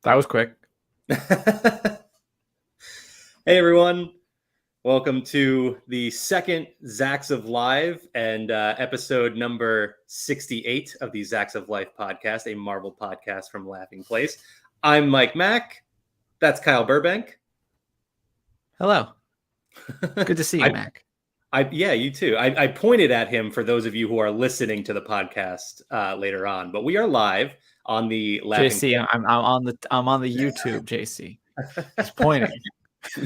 That was quick. Hey everyone, welcome to the second Zzzax of Live and episode number 68 of the Zzzax of Life podcast, a Marvel podcast from Laughing Place. I'm Mike Mack. That's Kyle Burbank. Hello. Good to see you, Mac. Yeah, you too. I pointed at him for those of you who are listening to the podcast later on, but we are live on the Laughing JC, Place. I'm on the YouTube, JC. He's pointing.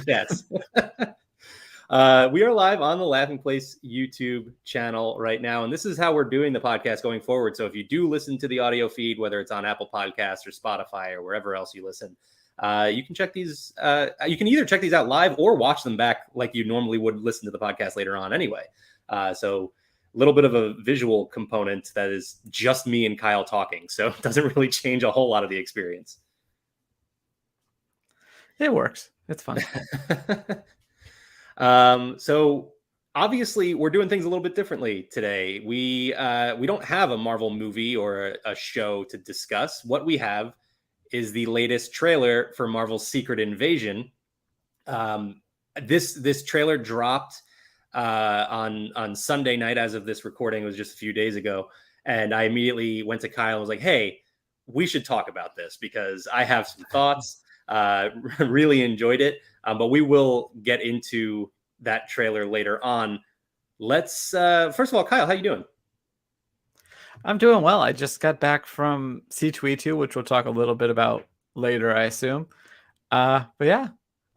Yes. We are live on the Laughing Place YouTube channel right now, and this is how we're doing the podcast going forward. So if you do listen to the audio feed, whether it's on Apple Podcasts or Spotify or wherever else you listen, you can check these. You can either check these out live or watch them back like you normally would listen to the podcast later on anyway. So a little bit of a visual component that is just me and Kyle talking, so it doesn't really change a whole lot of the experience. It works. It's fun. So obviously we're doing things a little bit differently today. We don't have a Marvel movie or a show to discuss. What we have is the latest trailer for Marvel's Secret Invasion. This trailer dropped on Sunday night as of this recording. It was just a few days ago. And I immediately went to Kyle and was like, hey, we should talk about this because I have some thoughts. Really enjoyed it. But we will get into that trailer later on. Let's first of all, Kyle, how you doing? I'm doing well. I just got back from C2E2, which we'll talk a little bit about later, I assume. But yeah,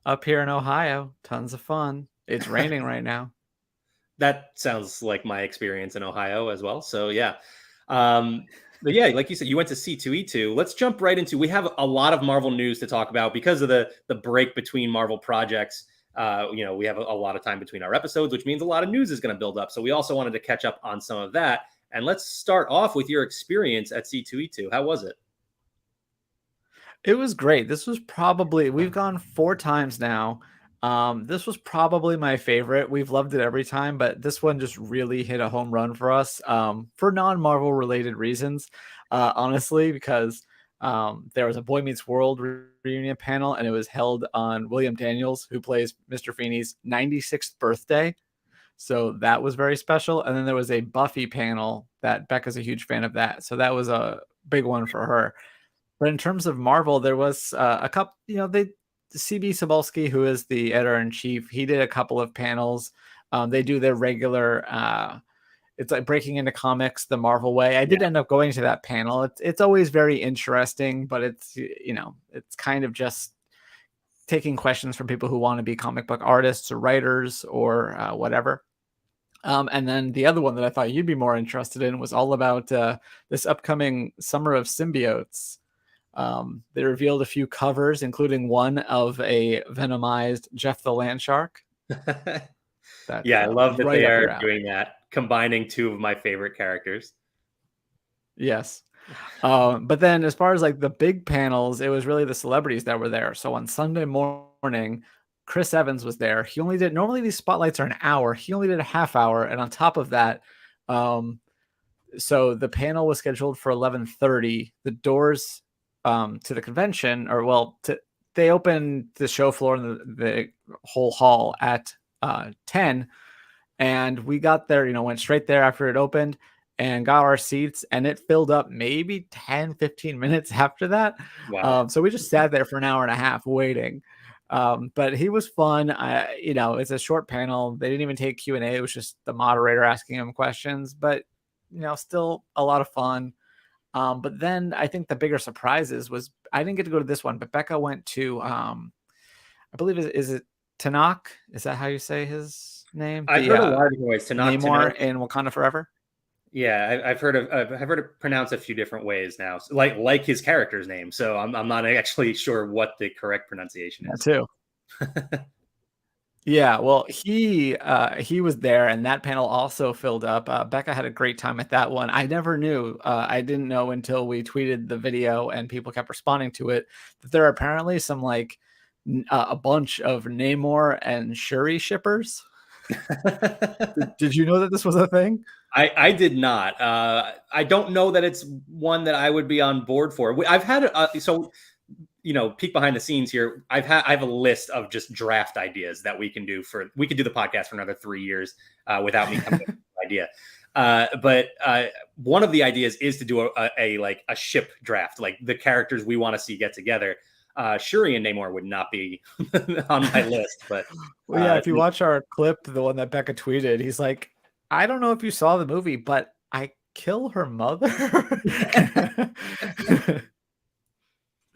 up here in Ohio, tons of fun. It's raining right now. That sounds like my experience in Ohio as well. So yeah. But yeah, like you said, you went to C2E2. Let's jump right into. We have a lot of Marvel news to talk about because of the break between Marvel projects. We have a lot of time between our episodes, which means a lot of news is going to build up. So we also wanted to catch up on some of that. And let's start off with your experience at C2E2. How was it? It was great. This was probably, we've gone 4 times now. This was probably my favorite. We've loved it every time, but this one just really hit a home run for us for non-Marvel related reasons, honestly, because there was a Boy Meets World reunion panel, and it was held on William Daniels, who plays Mr. Feeney's 96th birthday. So that was very special. And then there was a Buffy panel that Becca's a huge fan of that. So that was a big one for her. But in terms of Marvel, there was a couple, CB Cebulski, who is the editor-in-chief, he did a couple of panels. They do their regular, it's like breaking into comics the Marvel way. I did end up going to that panel. It's always very interesting, but it's kind of just taking questions from people who want to be comic book artists or writers or whatever. And then the other one that I thought you'd be more interested in was all about this upcoming Summer of Symbiotes. They revealed a few covers, including one of a venomized Jeff the Landshark. I love that they are doing that, combining 2 of my favorite characters. Yes. But then as far as like the big panels, it was really the celebrities that were there. So on Sunday morning, Chris Evans was there. He only did, normally these spotlights are an hour. He only did a half hour. And on top of that, so the panel was scheduled for 11:30. The doors to the convention, they opened the show floor and the whole hall at 10. And we got there, went straight there after it opened and got our seats, and it filled up maybe 10, 15 minutes after that. Wow. So we just sat there for an hour and a half waiting. But he was fun. It's a short panel. They didn't even take Q&A. It was just the moderator asking him questions, but still a lot of fun. But then I think the bigger surprises was I didn't get to go to this one, but Becca went to, I believe, is it Tanakh? Is that how you say his name? I've heard a lot of different ways. Namor in Wakanda Forever. Yeah, I've heard it pronounced a few different ways now, like his character's name. So I'm not actually sure what the correct pronunciation is. Too. Yeah, well, he was there, and that panel also filled up. Becca had a great time at that one. I never knew. I didn't know until we tweeted the video and people kept responding to it that there are apparently some a bunch of Namor and Shuri shippers. Did you know that this was a thing? I did not. I don't know that it's one that I would be on board for. I've had so peek behind the scenes here, I have a list of just draft ideas that we could do the podcast for another 3 years without me coming up with an idea. But one of the ideas is to do a ship draft, like the characters we want to see get together. Shuri and Namor would not be on my list, but well, yeah, if you watch our clip, the one that Becca tweeted, he's like, I don't know if you saw the movie, but I kill her mother.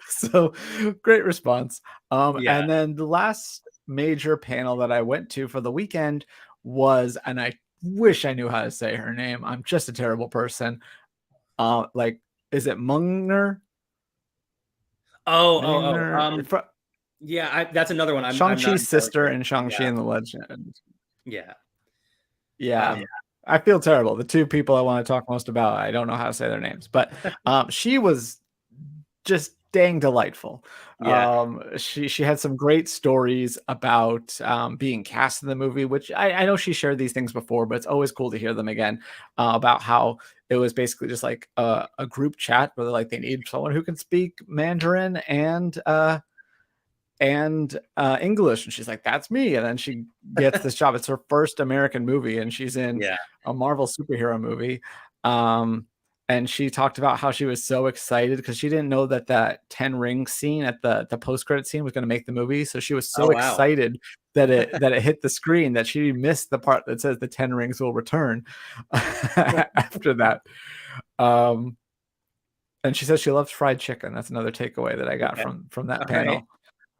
So great response. And then the last major panel that I went to for the weekend was, and I wish I knew how to say her name. I'm just a terrible person. Like, is it Mungner? Yeah, that's another one. Shang-Chi's sister in Shang-Chi and the Legend. Yeah. I feel terrible. The two people I want to talk most about, I don't know how to say their names, but she was just dang delightful. She had some great stories about being cast in the movie, which I know she shared these things before, but it's always cool to hear them again, about how it was basically just like a group chat where they're like, they need someone who can speak Mandarin and English, and she's like, that's me. And then she gets this job. It's her first American movie, and she's in a Marvel superhero movie. And she talked about how she was so excited because she didn't know that 10 ring scene at the post-credit scene was going to make the movie. So she was so excited that it hit the screen that she missed the part that says the 10 rings will return after that. And she says she loves fried chicken. That's another takeaway that I got from that panel.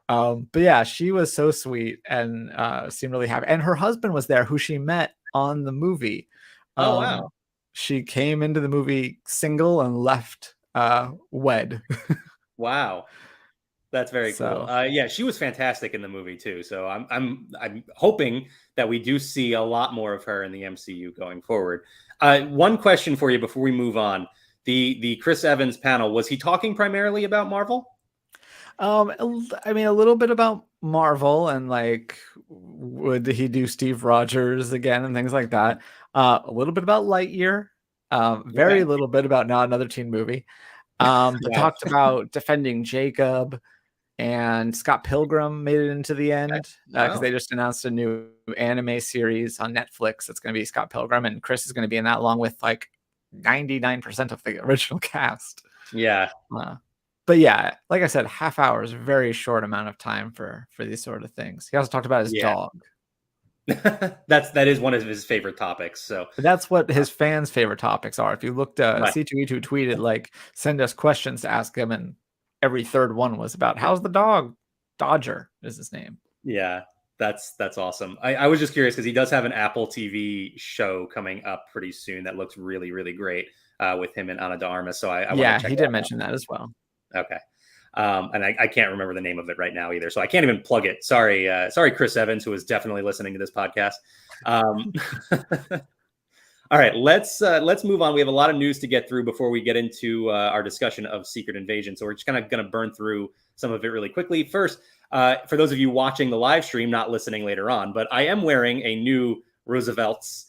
But yeah, she was so sweet and seemed really happy. And her husband was there, who she met on the movie. She came into the movie single and left wed. Wow, that's very cool. Yeah, she was fantastic in the movie too. So I'm hoping that we do see a lot more of her in the MCU going forward. One question for you before we move on: the Chris Evans panel, was he talking primarily about Marvel? I mean, a little bit about Marvel and like, would he do Steve Rogers again and things like that. A little bit about Lightyear. Very little bit about Not Another Teen Movie. But talked about defending Jacob, and Scott Pilgrim made it into the end because they just announced a new anime series on Netflix. It's going to be Scott Pilgrim, and Chris is going to be in that along with like 99% of the original cast. But yeah, like I said, half hour is a very short amount of time for these sort of things. He also talked about his dog. That is one of his favorite topics. So that's what his fans' favorite topics are. If you looked, C2E2 tweeted like, send us questions to ask him, and every third one was about how's the dog. Dodger is his name. Yeah, that's awesome. I was just curious because he does have an Apple TV show coming up pretty soon that looks really, really great with him and Ana de Armas. So he did mention that as well. Okay. And I can't remember the name of it right now either, so I can't even plug it. Sorry, Chris Evans, who is definitely listening to this podcast. All right, let's move on. We have a lot of news to get through before we get into our discussion of Secret Invasion, so we're just kind of going to burn through some of it really quickly. First, for those of you watching the live stream, not listening later on, but I am wearing a new Roosevelt's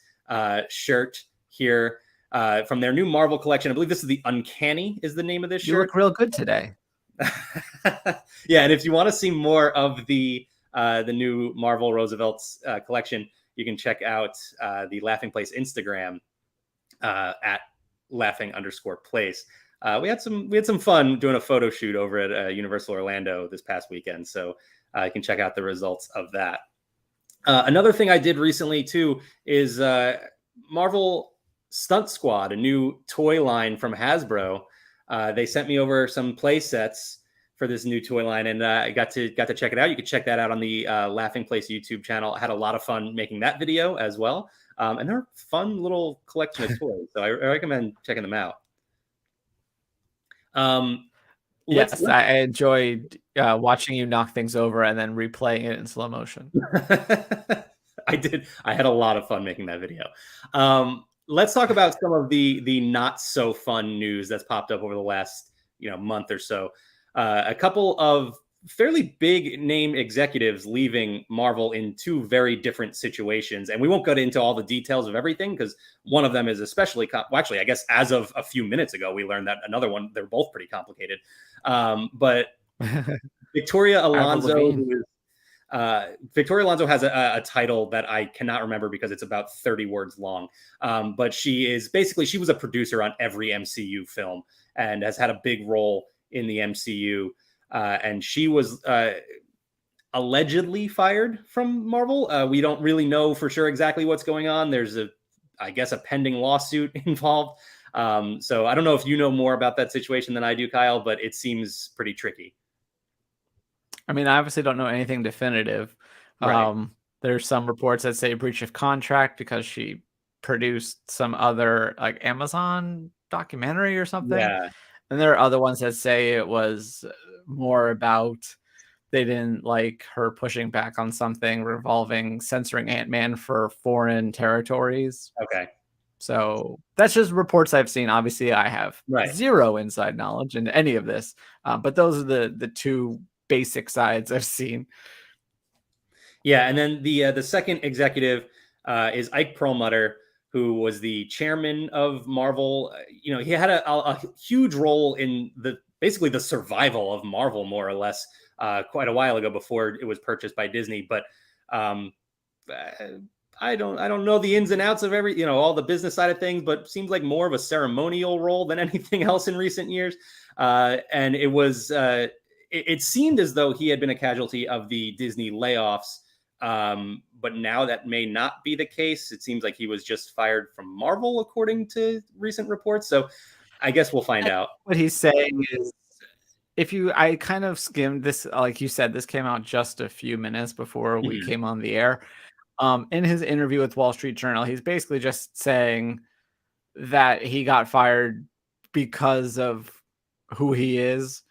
shirt here from their new Marvel collection. I believe this is the Uncanny is the name of this shirt. You look real good today. Yeah, and if you want to see more of the new Marvel Roosevelt's collection, you can check out the Laughing Place Instagram at laughing_place. We had some fun doing a photo shoot over at Universal Orlando this past weekend, so you can check out the results of that. Another thing I did recently too is Marvel Stunt Squad, a new toy line from Hasbro. They sent me over some play sets for this new toy line, and I got to check it out. You can check that out on the Laughing Place YouTube channel. I had a lot of fun making that video as well. And they're a fun little collection of toys, so I recommend checking them out. Yes, I enjoyed watching you knock things over and then replaying it in slow motion. I did. I had a lot of fun making that video. Let's talk about some of the not so fun news that's popped up over the last month or so. A couple of fairly big name executives leaving Marvel in two very different situations, and we won't get into all the details of everything because one of them is especially actually, I guess as of a few minutes ago, we learned that another one, they're both pretty complicated. But Victoria Avril Alonso, Lavigne. who is Victoria Alonso has a title that I cannot remember because it's about 30 words long. But she was a producer on every MCU film and has had a big role in the MCU. And she was allegedly fired from Marvel. We don't really know for sure exactly what's going on. There's I guess, a pending lawsuit involved. So I don't know if you know more about that situation than I do, Kyle, but it seems pretty tricky. I mean, I obviously don't know anything definitive. Right. There's some reports that say breach of contract because she produced some other like Amazon documentary or something. Yeah. And there are other ones that say it was more about they didn't like her pushing back on something revolving censoring Ant-Man for foreign territories. Okay. So that's just reports I've seen. Obviously, I have Right. zero inside knowledge in any of this, but those are the two basic sides I've seen. Yeah, and then the second executive is Ike Perlmutter, who was the chairman of Marvel. He had a huge role in basically the survival of Marvel, more or less, quite a while ago before it was purchased by Disney. But um, I don't know the ins and outs of all the business side of things, but seems like more of a ceremonial role than anything else in recent years. And it was it seemed as though he had been a casualty of the Disney layoffs. But now that may not be the case. It seems like he was just fired from Marvel, according to recent reports. So I guess we'll find out. What he's saying is, I kind of skimmed this, like you said, this came out just a few minutes before we Mhm. came on the air. In his interview with Wall Street Journal, he's basically just saying that he got fired because of who he is.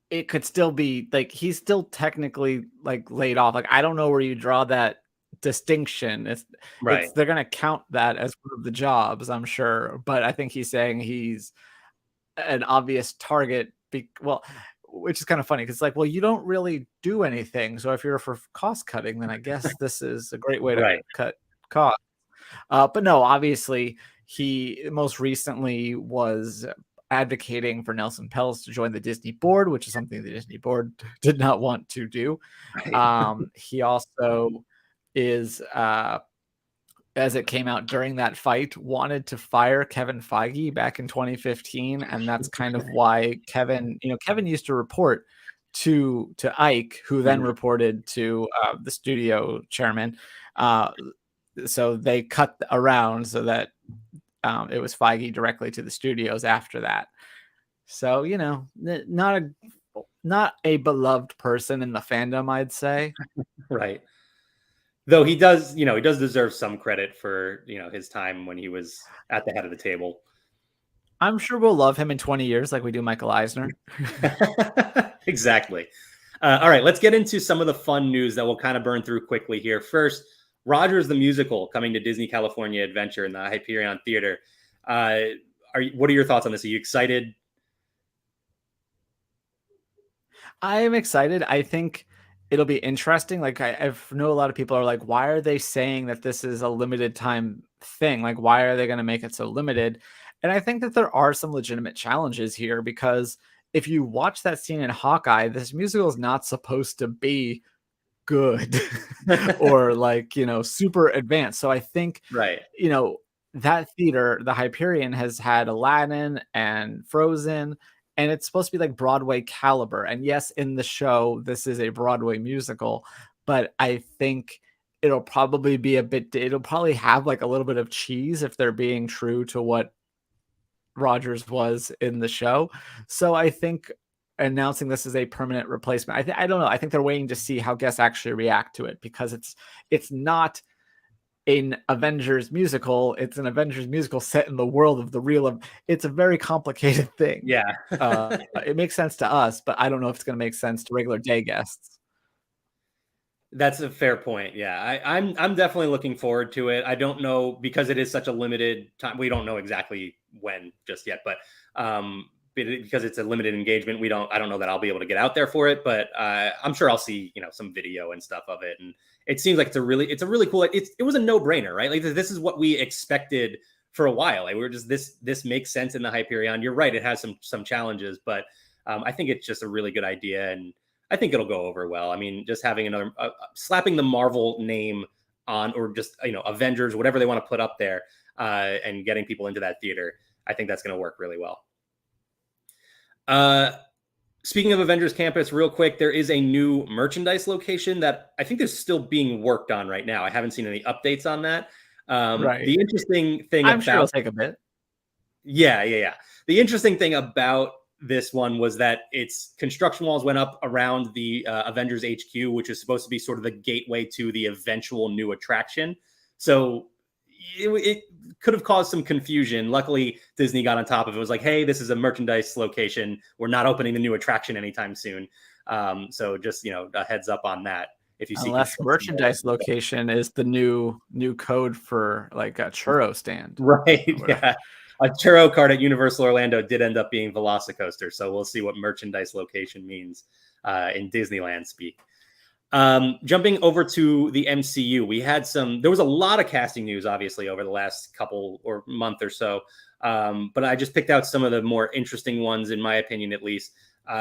It could still be like he's still technically like laid off. Like I don't know where you draw that distinction. Right. They're gonna count that as one of the jobs, I'm sure. But I think he's saying he's an obvious target. Well, which is kind of funny because it's like, well, you don't really do anything. So if you're for cost cutting, then I guess this is a great way to Right. cut costs. But no, obviously, he most recently was advocating for Nelson Peltz to join the Disney board, which is something the Disney board did not want to do. Right. He also is, as it came out during that fight, wanted to fire Kevin Feige back in 2015, and that's kind of why Kevin used to report to Ike, who then Mhm. reported to the studio chairman. So they cut around so that it was Feige directly to the studios after that. So not a beloved person in the fandom, I'd say. Right. Though he does deserve some credit for, his time when he was at the head of the table. I'm sure we'll love him in 20 years like we do Michael Eisner. Exactly. All right, let's get into some of the fun news that we'll kind of burn through quickly here. First, Rogers the Musical coming to Disney California Adventure in the Hyperion Theater. What are your thoughts on this? Are you excited? I am excited. I think it'll be interesting. Like I know a lot of people are like, why are they saying that this is a limited time thing? Like, why are they going to make it so limited? And I think that there are some legitimate challenges here because if you watch that scene in Hawkeye, this musical is not supposed to be good or like, super advanced. So I think, Right. that theater, the Hyperion, has had Aladdin and Frozen, and it's supposed to be like Broadway caliber. And yes, in the show, this is a Broadway musical, but I think it'll probably have like a little bit of cheese if they're being true to what Rogers was in the show. So I think announcing this as a permanent replacement, I don't know. I think they're waiting to see how guests actually react to it because it's not an Avengers musical. It's an Avengers musical set in the world of the real. It's a very complicated thing. Yeah. It makes sense to us, but I don't know if it's going to make sense to regular day guests. That's a fair point. Yeah, I'm definitely looking forward to it. I don't know because it is such a limited time. We don't know exactly when just yet, but because it's a limited engagement, I don't know that I'll be able to get out there for it. But I'm sure I'll see some video and stuff of it, and it seems like it's a really cool. It was a no brainer, right? Like this is what we expected for a while. Like we were just this makes sense in the Hyperion. You're right, it has some challenges, but I think it's just a really good idea, and I think it'll go over well. I mean, just having another slapping the Marvel name on, or just Avengers, whatever they want to put up there, and getting people into that theater, I think that's going to work really well. Speaking of Avengers Campus, real quick, there is a new merchandise location that I think is still being worked on right now. I haven't seen any updates on that. Right. The interesting thing I'm sure it'll take a bit. Yeah. The interesting thing about this one was that its construction walls went up around the Avengers HQ, which is supposed to be sort of the gateway to the eventual new attraction. So it could have caused some confusion. Luckily, Disney got on top of it. It was like, hey, this is a merchandise location. We're not opening the new attraction anytime soon. So just, a heads up on that. If you see Unless merchandise location is the new code for like a churro stand. Right. Yeah. A churro cart at Universal Orlando did end up being Velocicoaster. So we'll see what merchandise location means in Disneyland speak. Jumping over to the MCU, there was a lot of casting news, obviously, over the last couple or month or so. But I just picked out some of the more interesting ones, in my opinion, at least.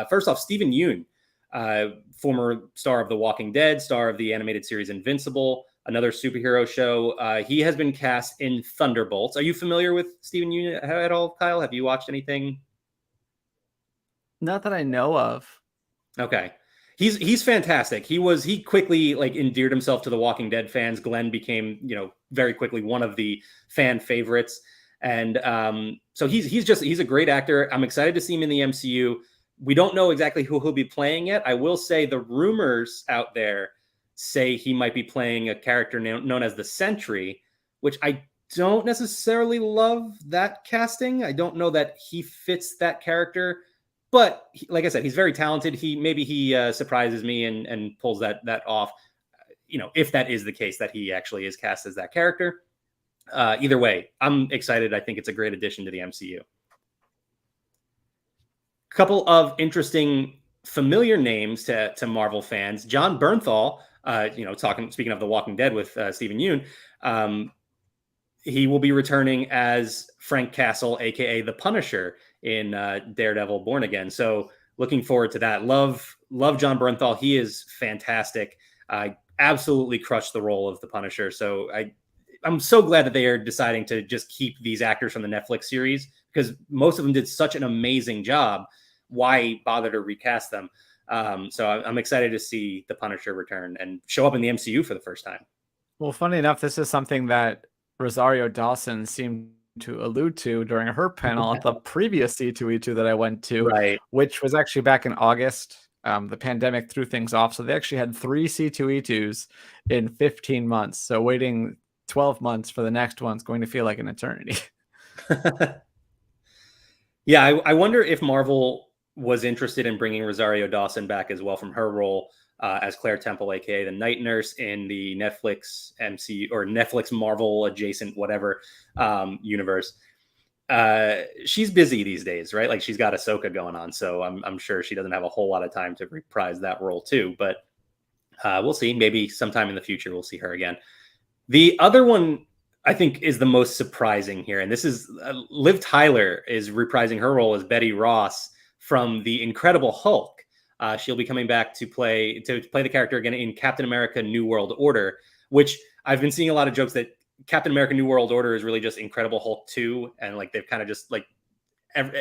First off, Steven Yeun, former star of The Walking Dead, star of the animated series Invincible, another superhero show. He has been cast in Thunderbolts. Are you familiar with Steven Yeun at all, Kyle? Have you watched anything? Not that I know of. Okay. He's fantastic. He quickly endeared himself to the Walking Dead fans. Glenn became, very quickly one of the fan favorites. And so he's a great actor. I'm excited to see him in the MCU. We don't know exactly who he'll be playing yet. I will say the rumors out there say he might be playing a character known as the Sentry, which I don't necessarily love that casting. I don't know that he fits that character. But like I said, he's very talented. He surprises me and pulls that off. If that is the case, that he actually is cast as that character. Either way, I'm excited. I think it's a great addition to the MCU. Couple of interesting familiar names to Marvel fans. John Bernthal, speaking of The Walking Dead with Steven Yeun, he will be returning as Frank Castle, aka the Punisher, in Daredevil Born Again. So looking forward to that. Love John Bernthal. He is fantastic. Absolutely crushed the role of the Punisher. So I'm so glad that they are deciding to just keep these actors from the Netflix series, because most of them did such an amazing job. Why bother to recast them? So I'm excited to see the Punisher return and show up in the MCU for the first time. Well, funny enough, this is something that Rosario Dawson seemed to allude to during her panel at the previous C2E2 that I went to, right, which was actually back in August. The pandemic threw things off, so they actually had 3 C2E2s in 15 months. So waiting 12 months for the next one's going to feel like an eternity. Yeah, I wonder if Marvel was interested in bringing Rosario Dawson back as well from her role as Claire Temple, aka the Night Nurse, in the Netflix MCU or Netflix Marvel adjacent whatever universe. She's busy these days, right? Like, she's got Ahsoka going on, so I'm sure she doesn't have a whole lot of time to reprise that role too. But we'll see. Maybe sometime in the future we'll see her again. The other one I think is the most surprising here, and this is Liv Tyler is reprising her role as Betty Ross from The Incredible Hulk. She'll be coming back to play the character again in Captain America: New World Order, which I've been seeing a lot of jokes that Captain America: New World Order is really just Incredible Hulk 2, and they've kind of just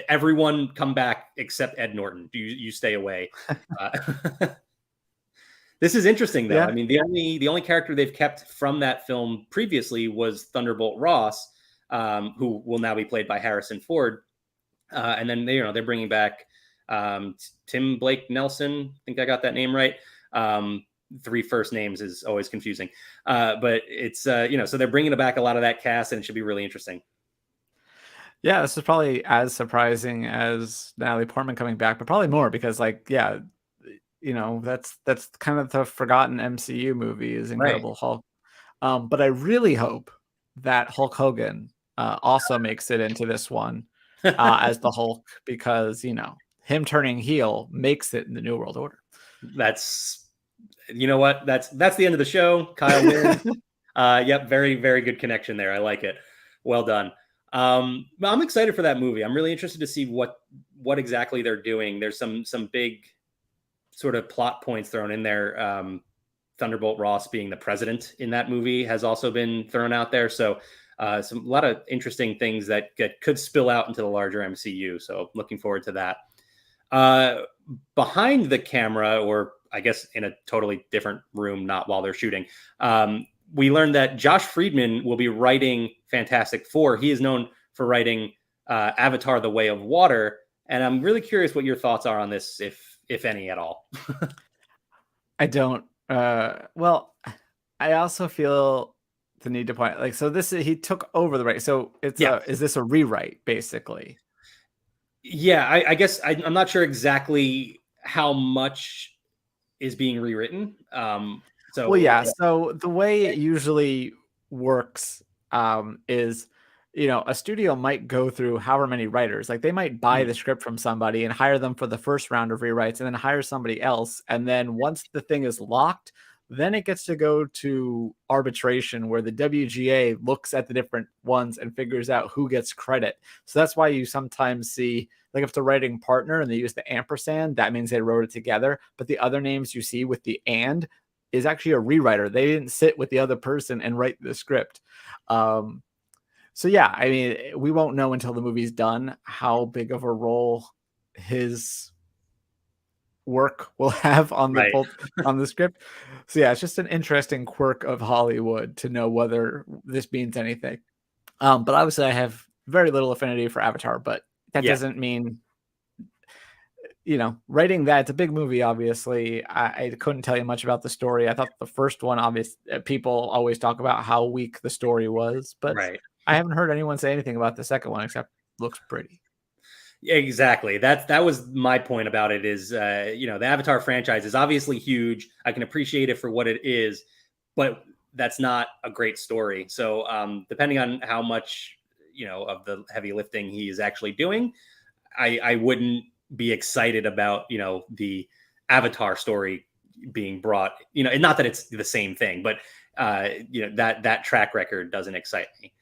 everyone come back except Ed Norton. You stay away. This is interesting though. Yeah. I mean, the only character they've kept from that film previously was Thunderbolt Ross, who will now be played by Harrison Ford, and then they're bringing back Tim Blake Nelson. I think I got that name right. 3 first names is always confusing, but it's so they're bringing back a lot of that cast, and it should be really interesting. Yeah, this is probably as surprising as Natalie Portman coming back, but probably more because that's kind of the forgotten MCU movie is Incredible Hulk. But I really hope that Hulk Hogan also makes it into this one as the Hulk, because him turning heel makes it in the New World Order. That's that's the end of the show. Kyle wins. Yep, very, very good connection there. I like it. Well done. But I'm excited for that movie. I'm really interested to see what exactly they're doing. There's some big sort of plot points thrown in there. Thunderbolt Ross being the president in that movie has also been thrown out there. So a lot of interesting things that could spill out into the larger MCU. So looking forward to that. Behind the camera, or I guess in a totally different room, not while they're shooting, we learned that Josh Friedman will be writing Fantastic Four. He is known for writing Avatar: The Way of Water, and I'm really curious what your thoughts are on this, if any at all. I don't. Well, I also feel the need to point like so. He took over the right. So is this a rewrite basically? Yeah, I guess I'm not sure exactly how much is being rewritten. So So the way it usually works is, a studio might go through however many writers. Like they might buy the script from somebody and hire them for the first round of rewrites, and then hire somebody else. And then once the thing is locked, then it gets to go to arbitration where the WGA looks at the different ones and figures out who gets credit. So that's why you sometimes see, like, if the writing partner and they use the ampersand, that means they wrote it together. But the other names you see with the and is actually a rewriter. They didn't sit with the other person and write the script. So yeah, I mean, we won't know until the movie's done how big of a role his work will have on the script. So yeah, it's just an interesting quirk of Hollywood to know whether this means anything. But obviously I have very little affinity for Avatar, but that doesn't mean, writing that, it's a big movie, obviously. I couldn't tell you much about the story. I thought the first one, obviously, people always talk about how weak the story was, but I haven't heard anyone say anything about the second one except looks pretty. Exactly. That was my point about it is, the Avatar franchise is obviously huge. I can appreciate it for what it is, but that's not a great story. So depending on how much, of the heavy lifting he is actually doing, I wouldn't be excited about, the Avatar story being brought, and not that it's the same thing, but that track record doesn't excite me.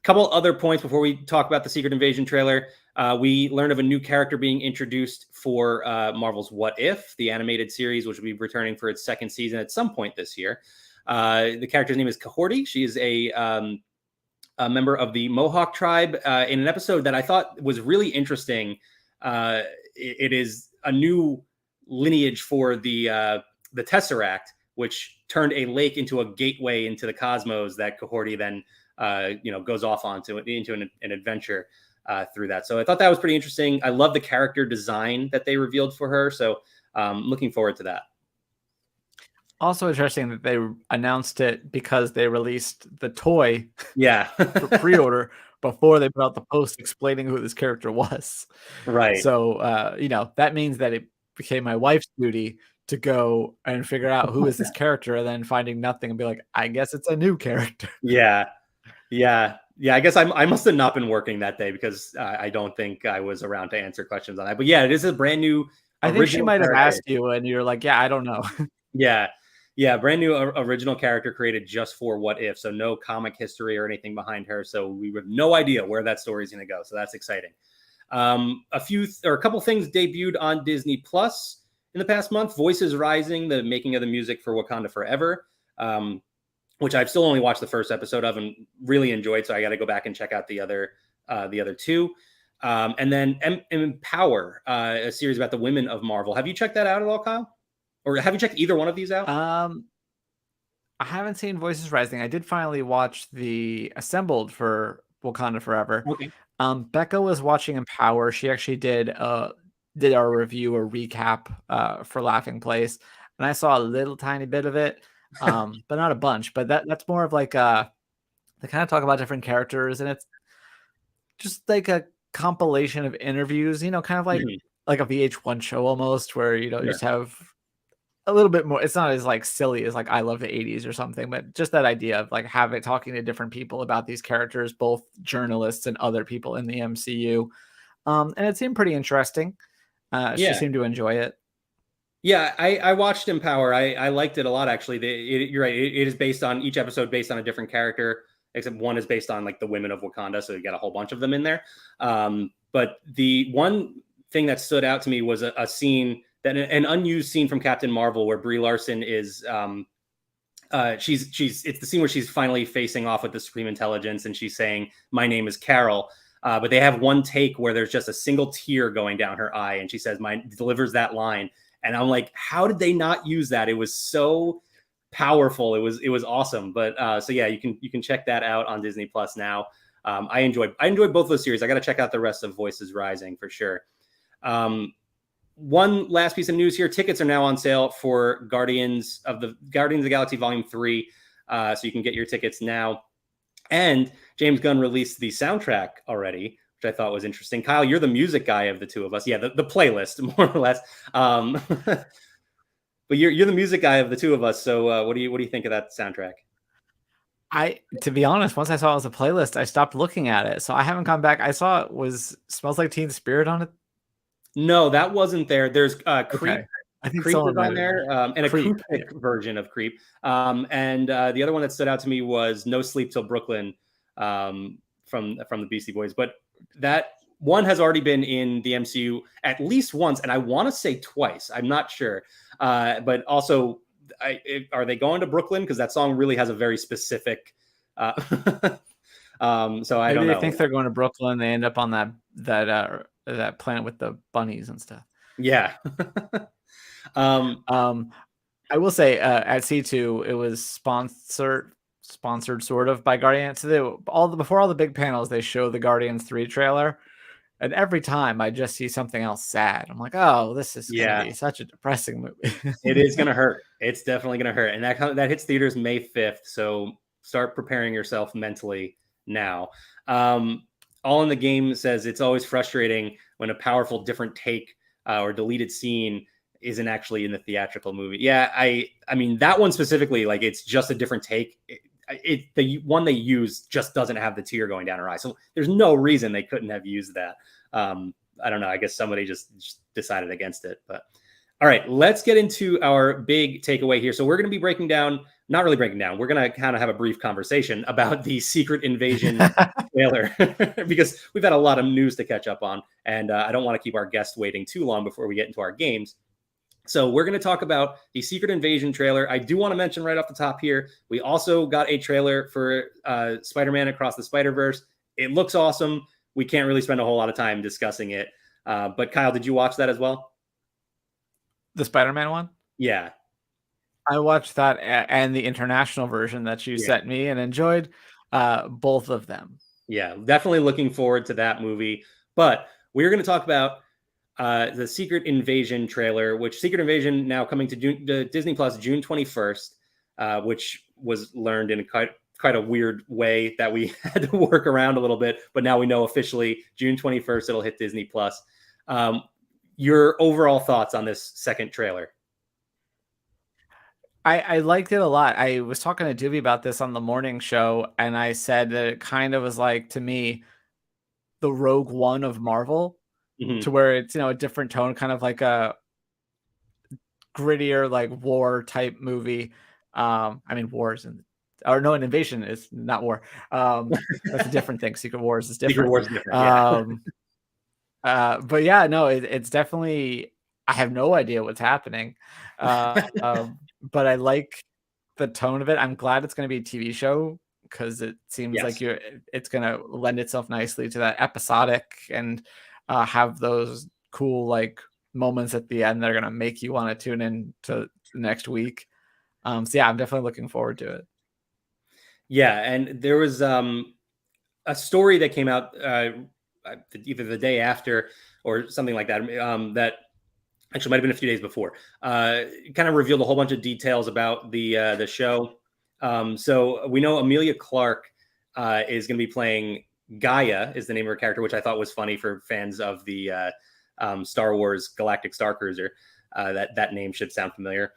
Couple other points before we talk about the Secret Invasion trailer. We learned of a new character being introduced for Marvel's What If, the animated series, which will be returning for its second season at some point this year. The character's name is Kahorti. She is a member of the Mohawk tribe. In an episode that I thought was really interesting, it is a new lineage for the Tesseract, which turned a lake into a gateway into the cosmos that Kahorti then goes off into an adventure through that. So I thought that was pretty interesting. I love the character design that they revealed for her. So looking forward to that. Also interesting that they announced it because they released the toy for pre-order before they put out the post explaining who this character was. Right. So, that means that it became my wife's duty to go and figure out who is this character, and then finding nothing and be like, I guess it's a new character. Yeah. I guess I must have not been working that day because I don't think I was around to answer questions on that. But yeah, it is a brand new. I think she might have asked you, and you're like, yeah, I don't know. Yeah, brand new original character created just for What If. So no comic history or anything behind her. So we have no idea where that story is going to go. So that's exciting. A couple things debuted on Disney Plus in the past month. Voices Rising, the making of the music for Wakanda Forever, which I've still only watched the first episode of and really enjoyed. So I got to go back and check out the other two. And then Empower, a series about the women of Marvel. Have you checked that out at all, Kyle? Or have you checked either one of these out? I haven't seen Voices Rising. I did finally watch the Assembled for Wakanda Forever. Okay. Becca was watching Empower. She actually did our review or recap for Laughing Place, and I saw a little tiny bit of it, but not a bunch. But that's more of like they kind of talk about different characters, and it's just like a compilation of interviews. Kind of like a VH1 show almost, where you just have a little bit more. It's not as like silly as like I Love the 80s or something, but just that idea of like talking to different people about these characters, both journalists and other people in the MCU. And it seemed pretty interesting. She seemed to enjoy it. Yeah, I watched Empower. I liked it a lot, actually. You're right. It is based on each episode based on a different character. except one is based on like the women of Wakanda, so you got a whole bunch of them in there. But the one thing that stood out to me was a scene, that an unused scene from Captain Marvel, where Brie Larson is it's the scene where she's finally facing off with the Supreme Intelligence, and she's saying, "My name is Carol." But they have one take where there's just a single tear going down her eye, and she says, delivers that line. And I'm like, how did they not use that? It was so powerful. It was awesome. But so yeah, you can check that out on Disney Plus now. I enjoyed both those series. I got to check out the rest of Voices Rising for sure. One last piece of news here: tickets are now on sale for Guardians of the Galaxy Volume 3, so you can get your tickets now. And James Gunn released the soundtrack already, which I thought was interesting. Kyle, you're the music guy of the two of us. Yeah, the playlist, more or less. But you're the music guy of the two of us. So what do you think of that soundtrack? To be honest, once I saw it was a playlist, I stopped looking at it. So I haven't gone back. I saw it was Smells Like Teen Spirit on it. No, that wasn't there. There's Creep. Okay. I think Creep is on there, and Creep, acoustic version of Creep. And the other one that stood out to me was No Sleep Till Brooklyn, from the Beastie Boys. But that one has already been in the MCU at least once, and I want to say twice. I'm not sure. But also, are they going to Brooklyn? Because that song really has a very specific. So I don't know. Maybe they think they're going to Brooklyn. They end up on that planet with the bunnies and stuff. Yeah. I will say at C2 it was sponsored sort of by Guardians. So before all the big panels, they show the Guardians 3 trailer, and every time I just see something else sad. I'm like, oh, this is gonna be such a depressing movie. It is gonna hurt. It's definitely gonna hurt, and that hits theaters May 5th. So start preparing yourself mentally now. All in the Game says it's always frustrating when a powerful different take or deleted scene isn't actually in the theatrical movie. Yeah, I mean that one specifically, like it's just a different take. The one they use just doesn't have the tear going down her eye, so there's no reason they couldn't have used that. I don't know. I guess somebody just decided against it. But all right, let's get into our big takeaway here. So we're going to be not really breaking down. We're going to kind of have a brief conversation about the Secret Invasion trailer because we've had a lot of news to catch up on, and I don't want to keep our guests waiting too long before we get into our games. So we're going to talk about the Secret Invasion trailer. I do want to mention right off the top here, we also got a trailer for Spider-Man Across the Spider-Verse. It looks awesome. We can't really spend a whole lot of time discussing it. But Kyle, did you watch that as well? The Spider-Man one? Yeah. I watched that and the international version that you sent me and enjoyed both of them. Yeah, definitely looking forward to that movie. But we're going to talk about the Secret Invasion trailer, which Secret Invasion now coming to Disney Plus June 21st, which was learned in quite a weird way that we had to work around a little bit. But now we know officially June 21st, it'll hit Disney Plus. Your overall thoughts on this second trailer? I liked it a lot. I was talking to Doobie about this on the morning show, and I said that it kind of was like, to me, the Rogue One of Marvel, to where it's, a different tone, kind of like a grittier, like war type movie. I mean, an invasion is not war. That's a different thing. Secret Wars is different. Secret Wars is different. Yeah. But yeah, no, it's definitely. I have no idea what's happening, but I like the tone of it. I'm glad it's going to be a TV show because it seems like it's going to lend itself nicely to that episodic and have those cool like moments at the end that are going to make you want to tune in to next week. So yeah, I'm definitely looking forward to it. Yeah, and there was a story that came out either the day after or something like that, that actually might have been a few days before. Kind of revealed a whole bunch of details about the show. So we know Emilia Clarke is going to be playing Gaia, is the name of her character, which I thought was funny for fans of the Star Wars Galactic Star Cruiser. That name should sound familiar.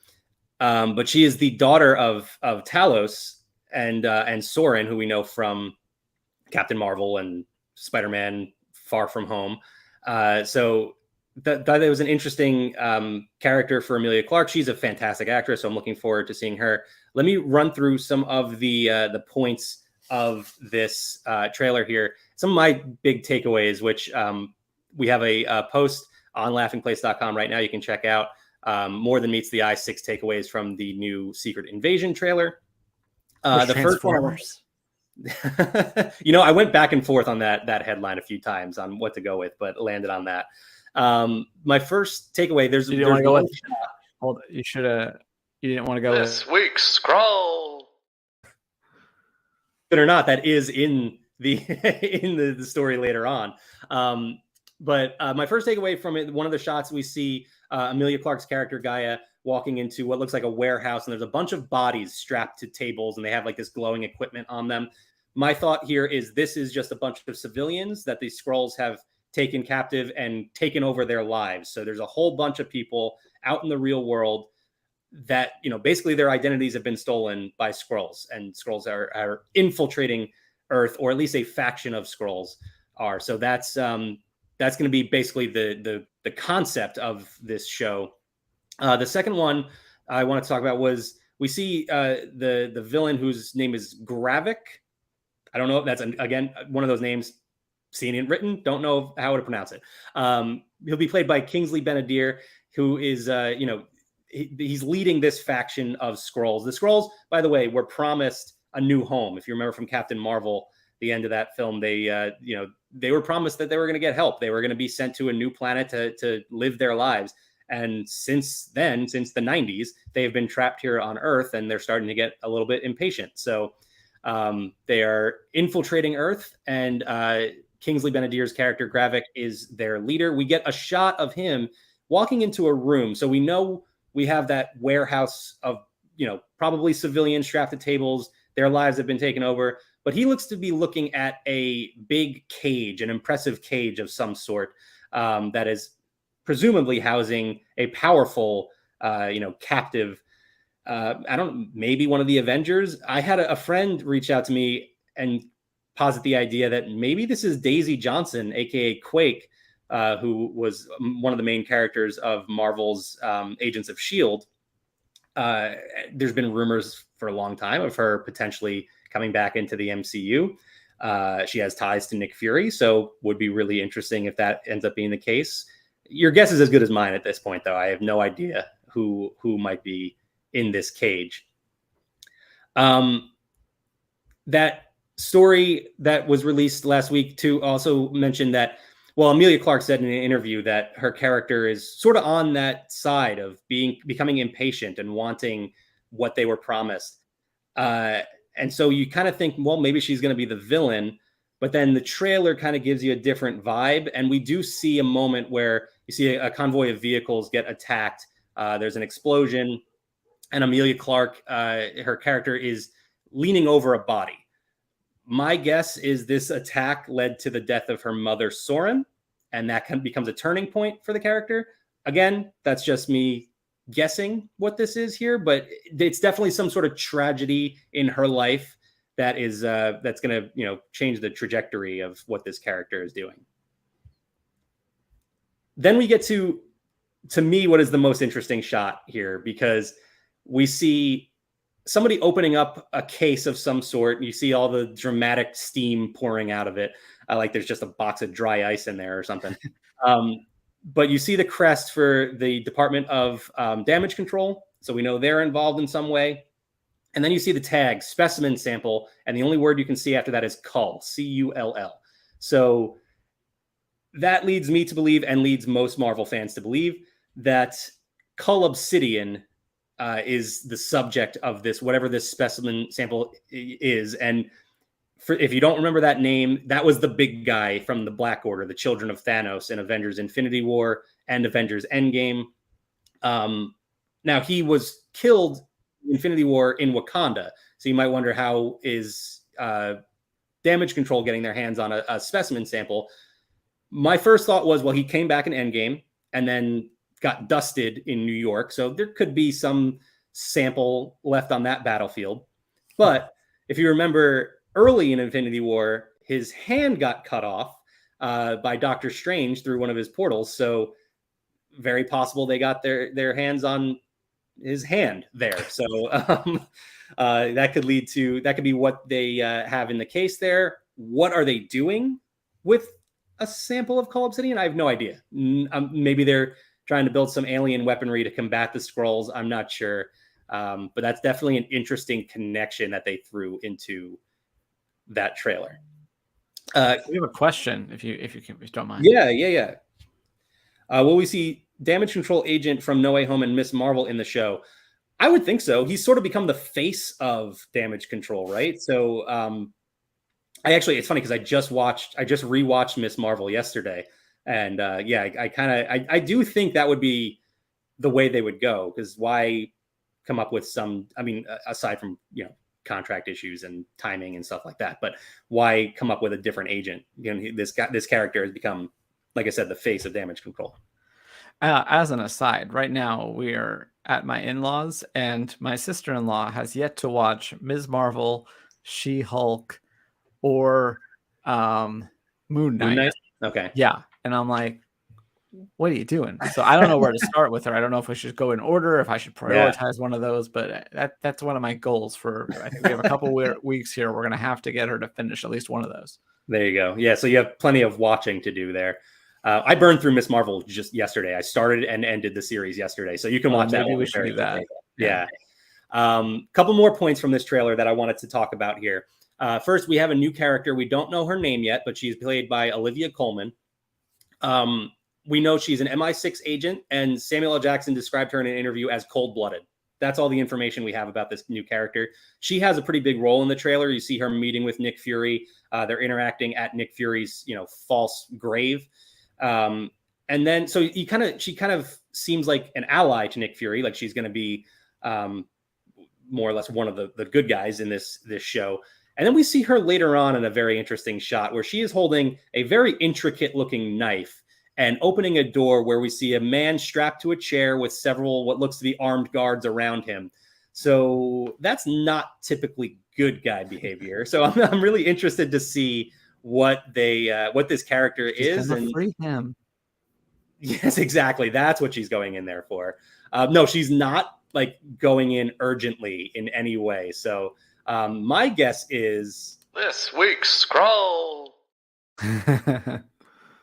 But she is the daughter of Talos and Soren, who we know from Captain Marvel and Spider-Man Far From Home. So that it was an interesting character for Emilia Clarke. She's a fantastic actress, so I'm looking forward to seeing her. Let me run through some of the points of this trailer here. Some of my big takeaways, which we have a post on laughingplace.com right now. You can check out more than meets the eye, 6 takeaways from the new Secret Invasion trailer. The first one, I went back and forth on that headline a few times on what to go with, but landed on that. My first takeaway, there's you didn't want to go with. Hold, you should have. You didn't want to go this with week's scroll. Or not, that is in the in the story later on. But my first takeaway from it, one of the shots we see Emilia Clarke's character Gaia walking into what looks like a warehouse, and there's a bunch of bodies strapped to tables, and they have like this glowing equipment on them. My thought here is this is just a bunch of civilians that these Skrulls have taken captive and taken over their lives. So there's a whole bunch of people out in the real world that, basically their identities have been stolen by Skrulls, and Skrulls are infiltrating Earth, or at least a faction of Skrulls are. So that's going to be basically the concept of this show. The second one I want to talk about was we see the villain whose name is Gravik. I don't know if that's, again, one of those names, seen it written, don't know how to pronounce it. He'll be played by Kingsley Ben-Adir, who is, he's leading this faction of Skrulls. The Skrulls, by the way, were promised a new home. If you remember from Captain Marvel, the end of that film, they were promised that they were going to get help. They were going to be sent to a new planet to live their lives. And since then, since the 90s, they've been trapped here on Earth, and they're starting to get a little bit impatient. So they are infiltrating Earth, and Kingsley Ben-Adir's character Gravik is their leader. We get a shot of him walking into a room. So we know we have that warehouse of, probably civilians strapped to tables. Their lives have been taken over. But he looks to be looking at a big cage, an impressive cage of some sort that is presumably housing a powerful, captive. Maybe one of the Avengers. I had a friend reach out to me and posit the idea that maybe this is Daisy Johnson, aka Quake, who was one of the main characters of Marvel's Agents of S.H.I.E.L.D. There's been rumors for a long time of her potentially coming back into the MCU. She has ties to Nick Fury, so would be really interesting if that ends up being the case. Your guess is as good as mine at this point, though. I have no idea who might be in this cage. That story that was released last week too also mentioned that, well, Emilia Clarke said in an interview that her character is sort of on that side of becoming impatient and wanting what they were promised. And so you kind of think, well, maybe she's going to be the villain, but then the trailer kind of gives you a different vibe. And we do see a moment where you see a convoy of vehicles get attacked. There's an explosion, and Emilia Clarke, her character, is leaning over a body. My guess is this attack led to the death of her mother, Soren, and that becomes a turning point for the character. Again, that's just me guessing what this is here, but it's definitely some sort of tragedy in her life that is that's going to change the trajectory of what this character is doing. Then we get to me, what is the most interesting shot here, because we see somebody opening up a case of some sort. You see all the dramatic steam pouring out of it. Like there's just a box of dry ice in there or something. But you see the crest for the Department of Damage Control. So we know they're involved in some way. And then you see the tag, specimen sample. And the only word you can see after that is cull, C-U-L-L. So that leads me to believe, and leads most Marvel fans to believe, that cull obsidian is the subject of this, whatever this specimen sample is. And if you don't remember that name, that was the big guy from the Black Order, the Children of Thanos in Avengers Infinity War and Avengers Endgame. Now, he was killed in Infinity War in Wakanda. So you might wonder, how is Damage Control getting their hands on a specimen sample? My first thought was, well, he came back in Endgame and then got dusted in New York. So there could be some sample left on that battlefield. But if you remember, early in Infinity War, his hand got cut off by Doctor Strange through one of his portals. So very possible they got their hands on his hand there. So that could be what they have in the case there. What are they doing with a sample of Cull Obsidian? I have no idea. Maybe they're trying to build some alien weaponry to combat the Skrulls. I'm not sure. But that's definitely an interesting connection that they threw into that trailer. We have a question, if you don't mind. Yeah. Will we see Damage Control Agent from No Way Home and Miss Marvel in the show? I would think so. He's sort of become the face of Damage Control, right? So it's funny because I just rewatched Miss Marvel yesterday, and I do think that would be the way they would go, because why come up with aside from contract issues and timing and stuff like that, but why come up with a different agent? This character has become, like I said, the face of Damage Control. As an aside, right now we are at my in-laws, and my sister-in-law has yet to watch Ms. Marvel, She-Hulk, or Moon Knight. Okay. Yeah, and I'm like, what are you doing? So I don't know where to start with her. I don't know if we should go in order, if I should prioritize one of those, but that's one of my goals for, I think we have a couple weeks here. We're going to have to get her to finish at least one of those. There you go. Yeah, so you have plenty of watching to do there. I burned through Miss Marvel just yesterday. I started and ended the series yesterday, so you can watch that. Maybe we should do that. Yeah. Couple more points from this trailer that I wanted to talk about here. First, we have a new character. We don't know her name yet, but she's played by Olivia Colman. We know she's an MI6 agent, and Samuel L. Jackson described her in an interview as cold-blooded. That's all the information we have about this new character. She has a pretty big role in the trailer. You see her meeting with Nick Fury. They're interacting at Nick Fury's, false grave. And then, so she kind of seems like an ally to Nick Fury. Like she's going to be more or less one of the good guys in this show. And then we see her later on in a very interesting shot where she is holding a very intricate looking knife and opening a door where we see a man strapped to a chair with several what looks to be armed guards around him. So that's not typically good guy behavior. So I'm really interested to see what this character is. And free him. Yes, exactly. That's what she's going in there for. No, she's not like going in urgently in any way. So my guess is this week's scroll.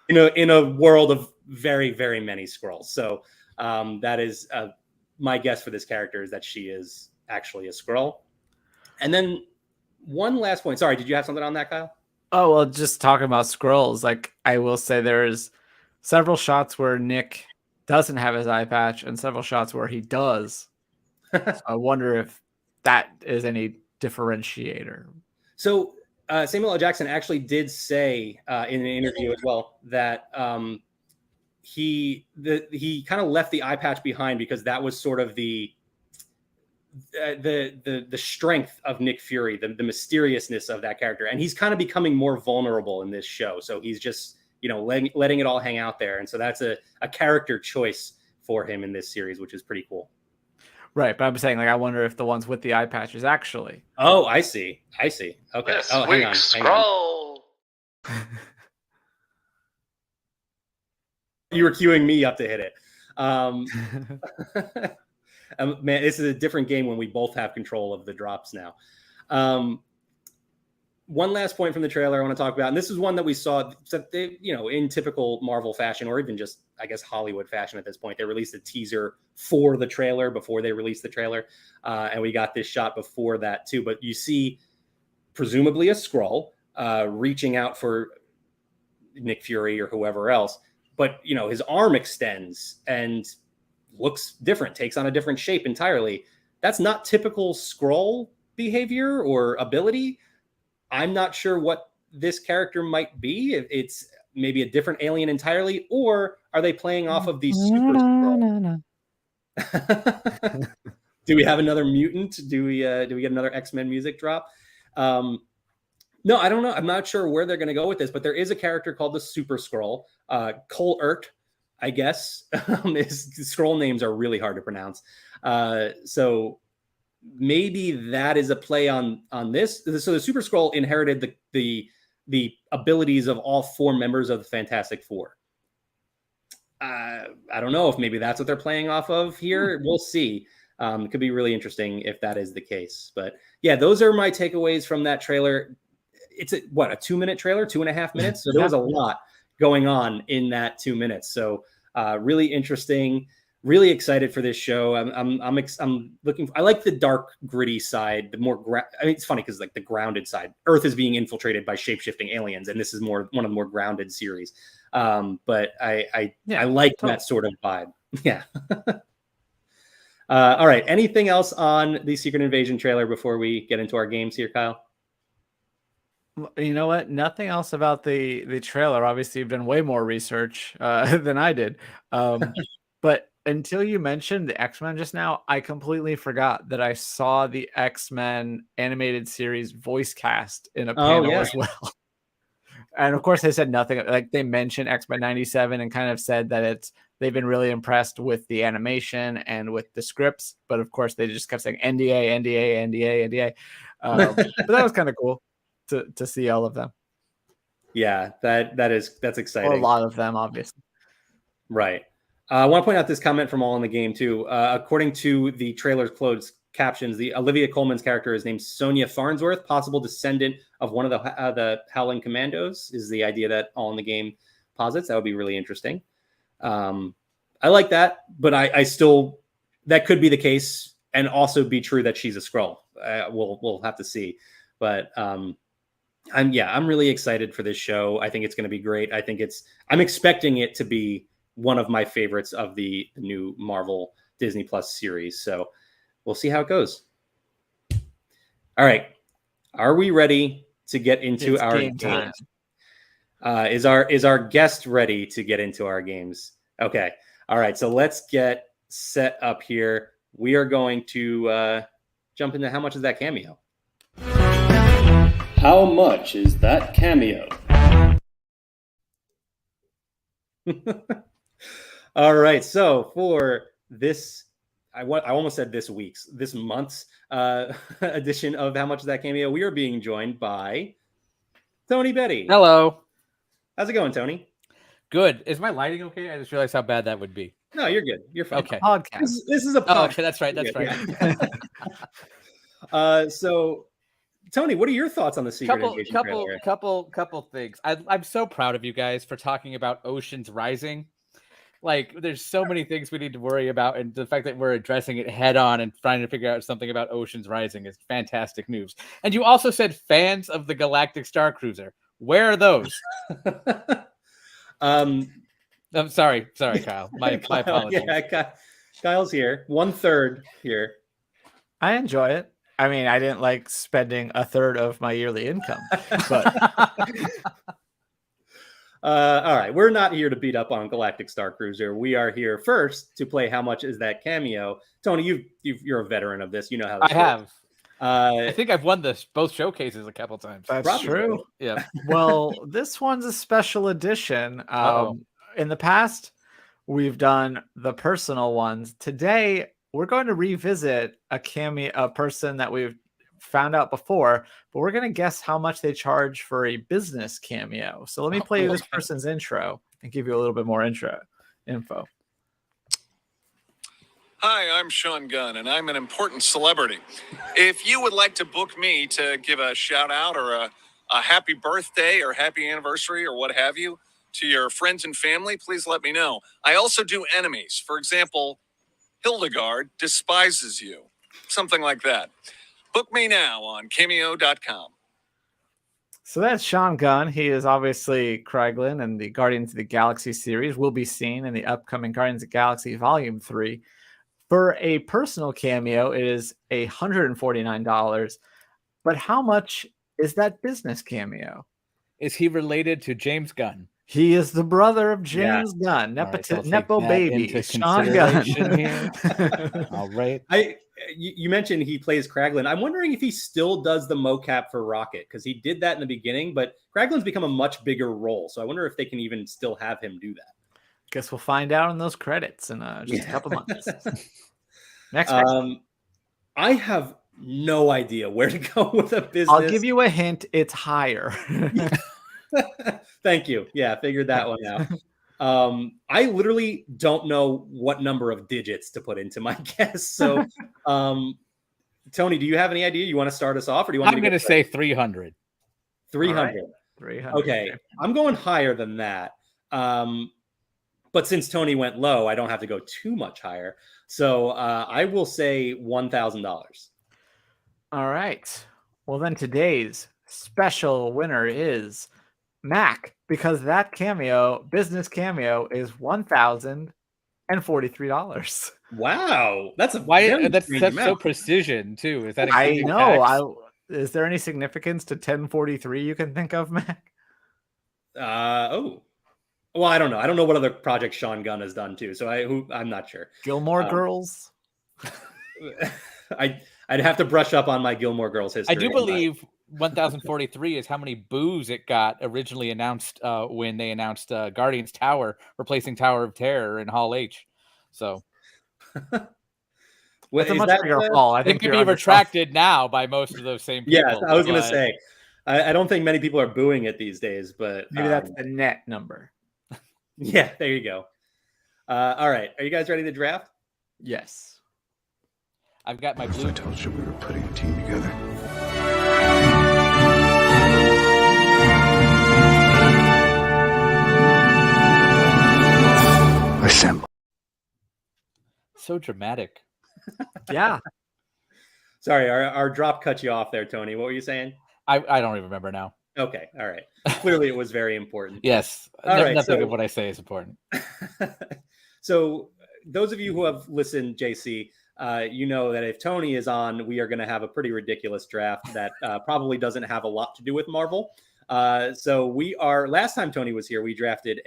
In a world of very, very many Skrulls. So that is my guess for this character, is that she is actually a Skrull. And then one last point. Sorry, did you have something on that, Kyle? Oh, well, just talking about Skrulls, like I will say there's several shots where Nick doesn't have his eye patch and several shots where he does. So I wonder if that is any differentiator. So Samuel L. Jackson actually did say in an interview as well that he kind of left the eye patch behind because that was sort of the strength of Nick Fury, the mysteriousness of that character, and he's kind of becoming more vulnerable in this show. So he's just letting it all hang out there, and so that's a character choice for him in this series, which is pretty cool. Right, but I'm saying, like, I wonder if the ones with the eye patches actually. Oh, I see. Okay. This hang week's scroll. You were queuing me up to hit it. Man, this is a different game when we both have control of the drops now. One last point from the trailer I want to talk about, and this is one that we saw, in typical Marvel fashion, or even just, I guess, Hollywood fashion at this point. They released a teaser for the trailer before they released the trailer, and we got this shot before that too. But you see, presumably a Skrull reaching out for Nick Fury or whoever else, but his arm extends and looks different, takes on a different shape entirely. That's not typical Skrull behavior or ability. I'm not sure what this character might be. It's maybe a different alien entirely, or are they playing off of the super Skrull? Do we have another mutant? Do we get another X-Men music drop? No, I don't know. I'm not sure where they're going to go with this, but there is a character called the Super Skrull. Cole Urt, I guess. His Skrull names are really hard to pronounce. So maybe that is a play on this. So the Super Skrull inherited the abilities of all four members of the Fantastic Four. I don't know if maybe that's what they're playing off of here. We'll see. It could be really interesting if that is the case. But yeah, those are my takeaways from that trailer. It's a 2-minute trailer, 2.5 minutes. So there was a lot going on in that 2 minutes. So really interesting, really excited for this show. I'm looking. I like the dark, gritty side. The more, I mean, it's funny because like the grounded side, Earth is being infiltrated by shape-shifting aliens, and this is one of the more grounded series. But I like that sort of vibe. Yeah. All right. Anything else on the Secret Invasion trailer before we get into our games here, Kyle? You know what? Nothing else about the trailer. Obviously, you've done way more research than I did. But until you mentioned the X-Men just now, I completely forgot that I saw the X-Men animated series voice cast in a panel as well. And of course, they said nothing. Like they mentioned X-Men 97 and kind of said that they've been really impressed with the animation and with the scripts. But of course, they just kept saying NDA, NDA, NDA, NDA. But that was kind of cool to see all of them. Yeah, that's exciting. Or a lot of them, obviously. Right. I want to point out this comment from All in the Game too. According to the trailer's closed captions, the Olivia Colman's character is named Sonia Farnsworth, possible descendant of one of the Howling Commandos, is the idea that All in the Game posits. That would be really interesting. I like that, but I still, that could be the case and also be true that she's a Skrull. We'll have to see. But I'm really excited for this show. I think it's going to be great. I'm expecting it to be one of my favorites of the new Marvel Disney Plus series. So we'll see how it goes. All right. Are we ready to get into our games? Is our guest ready to get into our games? Okay. All right. So let's get set up here. We are going to jump into how much is that cameo? How much is that cameo? All right. So for this, I almost said this month's edition of How Much Is That Cameo, we are being joined by Tony Betty. Hello. How's it going, Tony? Good. Is my lighting okay? I just realized how bad that would be. No, you're good. You're fine. Okay. Podcast. This is a podcast. Oh, okay, that's right. That's right. So, Tony, what are your thoughts on the Secret Invasion trailer? Couple things. I'm so proud of you guys for talking about Oceans Rising. Like, there's so many things we need to worry about, and the fact that we're addressing it head on and trying to figure out something about Oceans Rising is fantastic news. And you also said fans of the Galactic Star Cruiser. Where are those? I'm sorry, Kyle. My apologies. Yeah, Kyle's here. 1/3 here. I enjoy it. I mean, I didn't like spending 1/3 of my yearly income, but all right. We're not here to beat up on Galactic Star Cruiser. We are here first to play How Much Is That Cameo? Tony, you're a veteran of this. You know how this works. Have. I think I've won both showcases a couple times. That's Probably. True. Yeah. Well, this one's a special edition. In the past, we've done the personal ones. Today, we're going to revisit a person that we've found out before, but we're going to guess how much they charge for a business cameo. So let me play you this person's intro and give you a little bit more info. Hi, I'm Sean Gunn, and I'm an important celebrity. If you would like to book me to give a shout out or a happy birthday or happy anniversary or what have you to your friends and family, please let me know. I also do enemies. For example, Hildegard despises you. Something like that. Book me now on Cameo.com. So that's Sean Gunn. He is obviously Kraglin, and the Guardians of the Galaxy series will be seen in the upcoming Guardians of the Galaxy Volume 3. For a personal cameo, it is $149. But how much is that business cameo? Is he related to James Gunn? He is the brother of James Gunn, Nepo baby, Sean Gunn. Here. All right. You mentioned he plays Kraglin. I'm wondering if he still does the mocap for Rocket, because he did that in the beginning, but Kraglin's become a much bigger role. So I wonder if they can even still have him do that. Guess we'll find out in those credits in just a couple months. Next. I have no idea where to go with a business. I'll give you a hint. It's higher. Thank you. Yeah, figured that one out. I literally don't know what number of digits to put into my guess. So, Tony, do you have any idea? You want to start us off, or do you want I'm me to going to say 300. 300? 300. Okay, I'm going higher than that. But since Tony went low, I don't have to go too much higher. So I will say $1,000. All right. Well, then today's special winner is Mac, because that business cameo, is $1,043. Wow, that's a Why? very That's strange so amount. precision too. Is that I including know. tax? Is there any significance to 1043 you can think of, Mac? Well, I don't know. I don't know what other projects Sean Gunn has done too. So I'm not sure. Gilmore Girls? I'd have to brush up on my Gilmore Girls history. I do believe 1043 is how many boos it got originally announced when they announced Guardians Tower replacing Tower of Terror in Hall H. So It's a much bigger fall. I it think could you're be retracted now by most of those same people. Yes, I was going to say, I don't think many people are booing it these days, but maybe that's the net number. Yeah, there you go. All right, are you guys ready to draft? Yes. I've got my blue. I told you we were putting a team together. Assemble. So dramatic. Yeah. Sorry, our drop cut you off there, Tony. What were you saying? I don't even remember now. Okay, all right. Clearly, it was very important. Yes. All right, nothing so- of what I say is important. So, those of you who have listened, JC, you know that if Tony is on, we are going to have a pretty ridiculous draft that probably doesn't have a lot to do with Marvel. So last time Tony was here, we drafted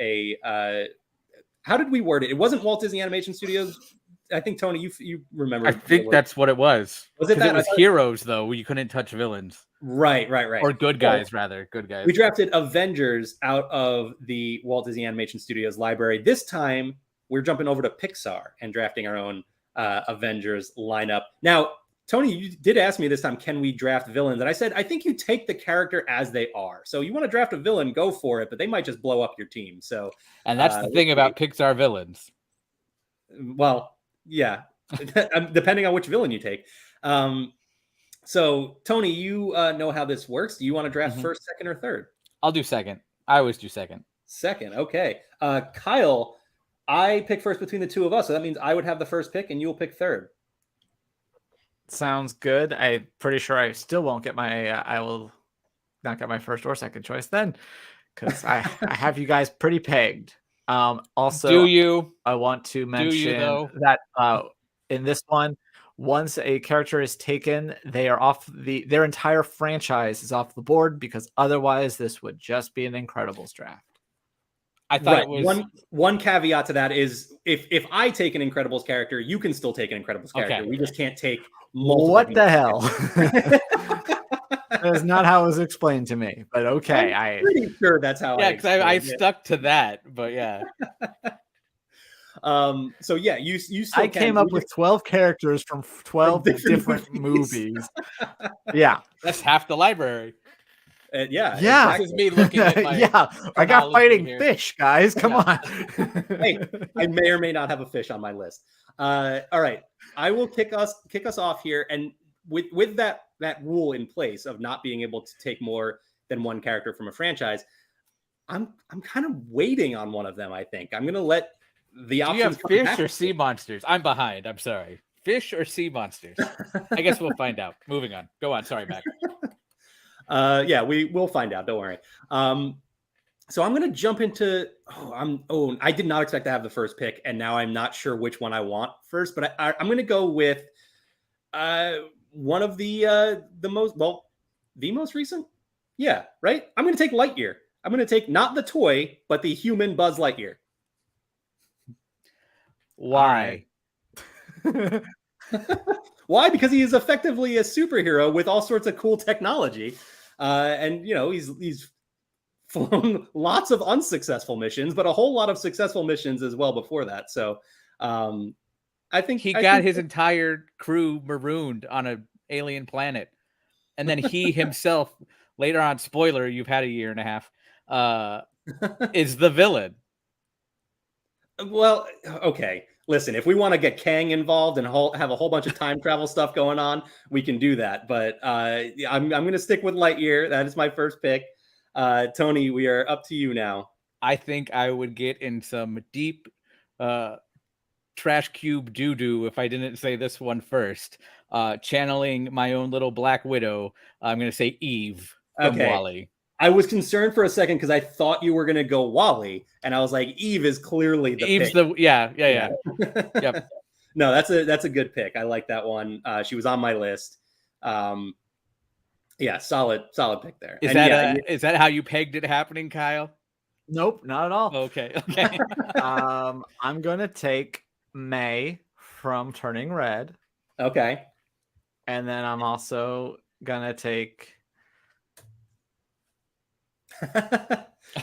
how did we word it? It wasn't Walt Disney Animation Studios. I think, Tony, you remember. I think that's what it was. Was it that? It was heroes, though. You couldn't touch villains. Right. Or good guys, rather. Good guys. We drafted Avengers out of the Walt Disney Animation Studios library. This time, we're jumping over to Pixar and drafting our own Avengers lineup. Now, Tony, you did ask me this time, can we draft villains? And I said, I think you take the character as they are. So you want to draft a villain, go for it, but they might just blow up your team. So, and that's the thing about Pixar villains. Well, yeah, depending on which villain you take. So, Tony, you know how this works. Do you want to draft first, second, or third? I'll do second. I always do second. Second, okay. Kyle, I pick first between the two of us, so that means I would have the first pick and you'll pick third. Sounds good. I'm pretty sure I still won't get I will not get my first or second choice then, because I have you guys pretty pegged. Also, do you? I want to mention that in this one, once a character is taken, they are off their entire franchise is off the board, because otherwise this would just be an Incredibles draft. I thought it was one caveat to that is if I take an Incredibles character, you can still take an Incredibles character. Okay. We just can't take multiple. What the hell? That is not how it was explained to me, but okay. I'm pretty sure that's how. Yeah, because I stuck to that, but yeah. So yeah, you still I came up with 12 characters from 12 different movies. Yeah, that's half the library. Yeah. This is me looking at my I got fighting here. fish, guys. Come on. Hey, I may or may not have a fish on my list. All right, I will kick us off here, and with that rule in place of not being able to take more than one character from a franchise, I'm kind of waiting on one of them. I think I'm going to let the options. Do you have fish or sea monsters? I'm behind. I'm sorry. Fish or sea monsters? I guess we'll find out. Moving on. Go on. Sorry, Mac. Yeah, we will find out. Don't worry. So I'm going to jump into. I did not expect to have the first pick, and now I'm not sure which one I want first. But I'm going to go with one of the most recent. Yeah, right. I'm going to take Lightyear. I'm going to take not the toy, but the human Buzz Lightyear. Why? Why? Because he is effectively a superhero with all sorts of cool technology. And he's flown lots of unsuccessful missions, but a whole lot of successful missions as well before that. So I think he got his entire crew marooned on an alien planet. And then he himself, later on, spoiler, you've had a year and a half, is the villain. Well, okay. Listen, if we want to get Kang involved and have a whole bunch of time travel stuff going on, we can do that. But I'm going to stick with Lightyear. That is my first pick. Tony, we are up to you now. I think I would get in some deep trash cube doo-doo if I didn't say this one first. Channeling my own little Black Widow, I'm going to say Eve from Wall-E. I was concerned for a second because I thought you were going to go Wall-E, and I was like, Eve is clearly the Eve's pick. yeah. Yep. No, that's a good pick. I like that one. She was on my list. Yeah, solid pick there. Is that how you pegged it happening, Kyle? Nope, not at all. Okay. I'm gonna take May from Turning Red. Okay. And then I'm also gonna take.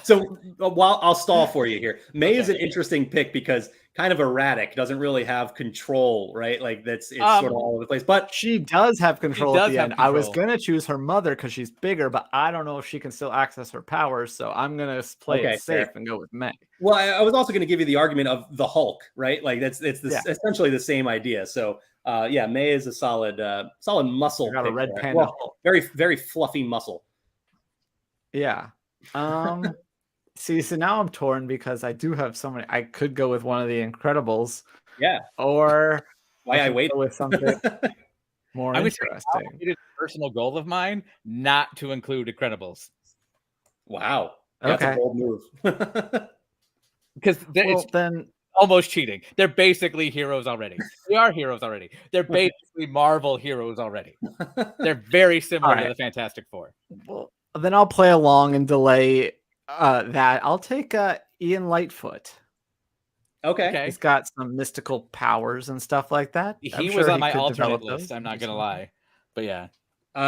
So while I'll stall for you here, May is an interesting pick because kind of erratic, doesn't really have control, right? Like it's sort of all over the place. But she does have control at the end. I was gonna choose her mother because she's bigger, but I don't know if she can still access her powers, so I'm gonna play it safe and go with May. Well, I was also gonna give you the argument of the Hulk, right? Like essentially the same idea. So May is a solid muscle. Got a red there. panda. Well, very, very fluffy muscle. Yeah. So now I'm torn because I do have so many. I could go with one of the Incredibles. Yeah. Or I wait with something more interesting. It is a personal goal of mine not to include Incredibles. Wow. That's a bold move. Because it's then almost cheating. They're basically heroes already. They are heroes already. They're basically Marvel heroes already. They're very similar to the Fantastic Four. Well, then I'll play along and delay that. I'll take Ian Lightfoot. Okay. He's got some mystical powers and stuff like that. He was on my alternate list. I'm not going to lie. But yeah.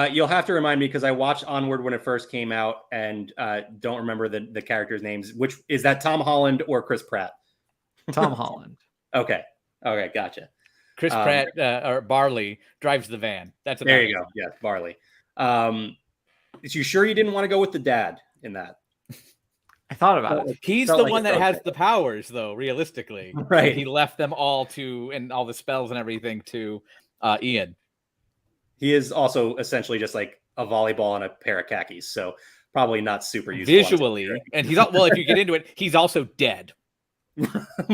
You'll have to remind me because I watched Onward when it first came out and don't remember the characters' names. Which is that Tom Holland or Chris Pratt? Tom Holland. Okay, gotcha. Chris Pratt or Barley drives the van. That's there you go. Yeah, Barley. Is you sure you didn't want to go with the dad in that? I thought about it. He's the one that has the powers, though. Realistically, right? He left them all and all the spells and everything to Ian. He is also essentially just like a volleyball and a pair of khakis, so probably not super useful visually. And he's if you get into it, he's also dead.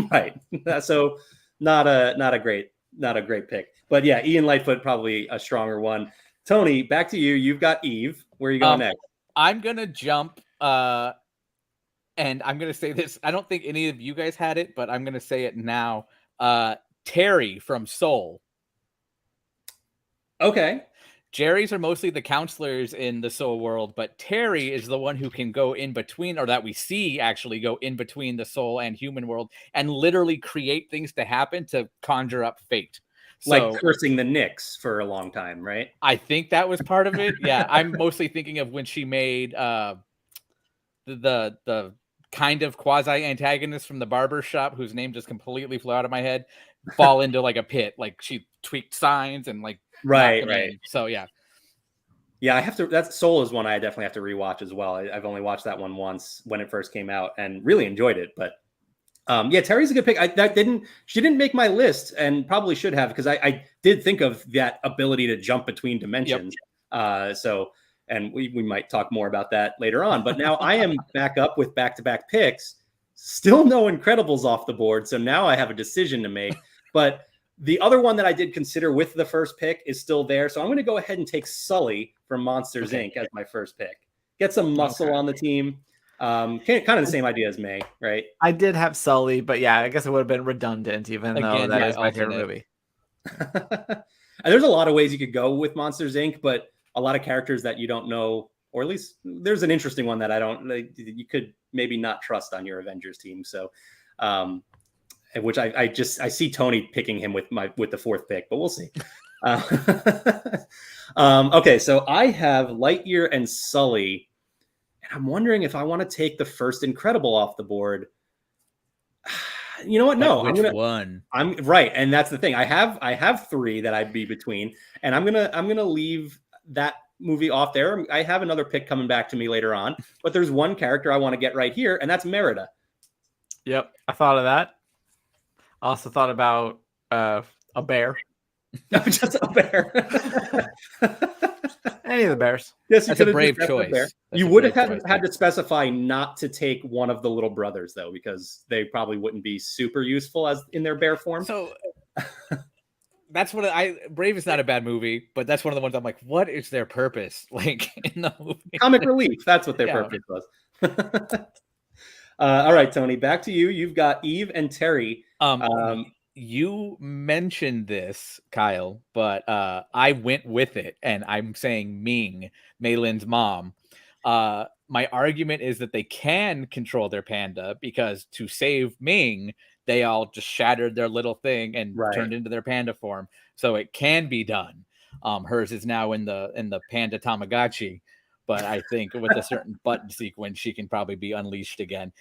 Right. So not a great pick. But yeah, Ian Lightfoot probably a stronger one. Tony, back to you. You've got Eve. Where are you going next? I'm gonna jump and I'm gonna say this. I don't think any of you guys had it, but I'm gonna say it now. Terry from Soul. Okay. Jerry's are mostly the counselors in the Soul world, but Terry is the one who can go in between, or that we see actually go in between the Soul and human world and literally create things to happen to conjure up fate. Like cursing the Knicks for a long time, right? I think that was part of it. Yeah, I'm mostly thinking of when she made the kind of quasi-antagonist from the barber shop, whose name just completely flew out of my head, fall into like a pit. Like she tweaked signs and like right. So yeah, I have to. That Soul is one I definitely have to rewatch as well. I've only watched that one once when it first came out and really enjoyed it. But Terry's a good pick. She didn't make my list and probably should have because I did think of that ability to jump between dimensions. Yep. And we might talk more about that later on. But now I am back up with back-to-back picks. Still no Incredibles off the board. So now I have a decision to make. But the other one that I did consider with the first pick is still there. So I'm going to go ahead and take Sully from Monsters, Inc. as my first pick. Get some muscle on the team. Kind of the same idea as May, right? I did have Sully, but yeah, I guess it would have been redundant, though that is my favorite movie. There's a lot of ways you could go with Monsters, Inc., but a lot of characters that you don't know, or at least there's an interesting one that you could maybe not trust on your Avengers team. So, which I see Tony picking him with the fourth pick, but we'll see. Okay, so I have Lightyear and Sully, and I'm wondering if I want to take the first Incredible off the board. You know what? No, I'm right, and that's the thing. I have three that I'd be between, and I'm gonna leave that movie off there. I have another pick coming back to me later on, but there's one character I want to get right here, and that's Merida. Yep, I thought of that. I also thought about a bear. Just a bear. Any of the bears. Yes, you That's a could have brave just kept it there. choice. That's You a would have brave choice. had to specify not to take one of the little brothers, though, because they probably wouldn't be super useful as in their bear form. So that's what Brave is not a bad movie, but that's one of the ones I'm like, what is their purpose? Like in the movie, Comic relief. That's what their Yeah. purpose was. All right, Tony, back to you. You've got Eve and Terry. You mentioned this, Kyle, but I went with it, and I'm saying Ming, Maylin's mom. My argument is that they can control their panda because to save Ming, they all just shattered their little thing and Right. turned into their panda form. So it can be done. Hers is now in the panda Tamagotchi, but I think with a certain button sequence, she can probably be unleashed again.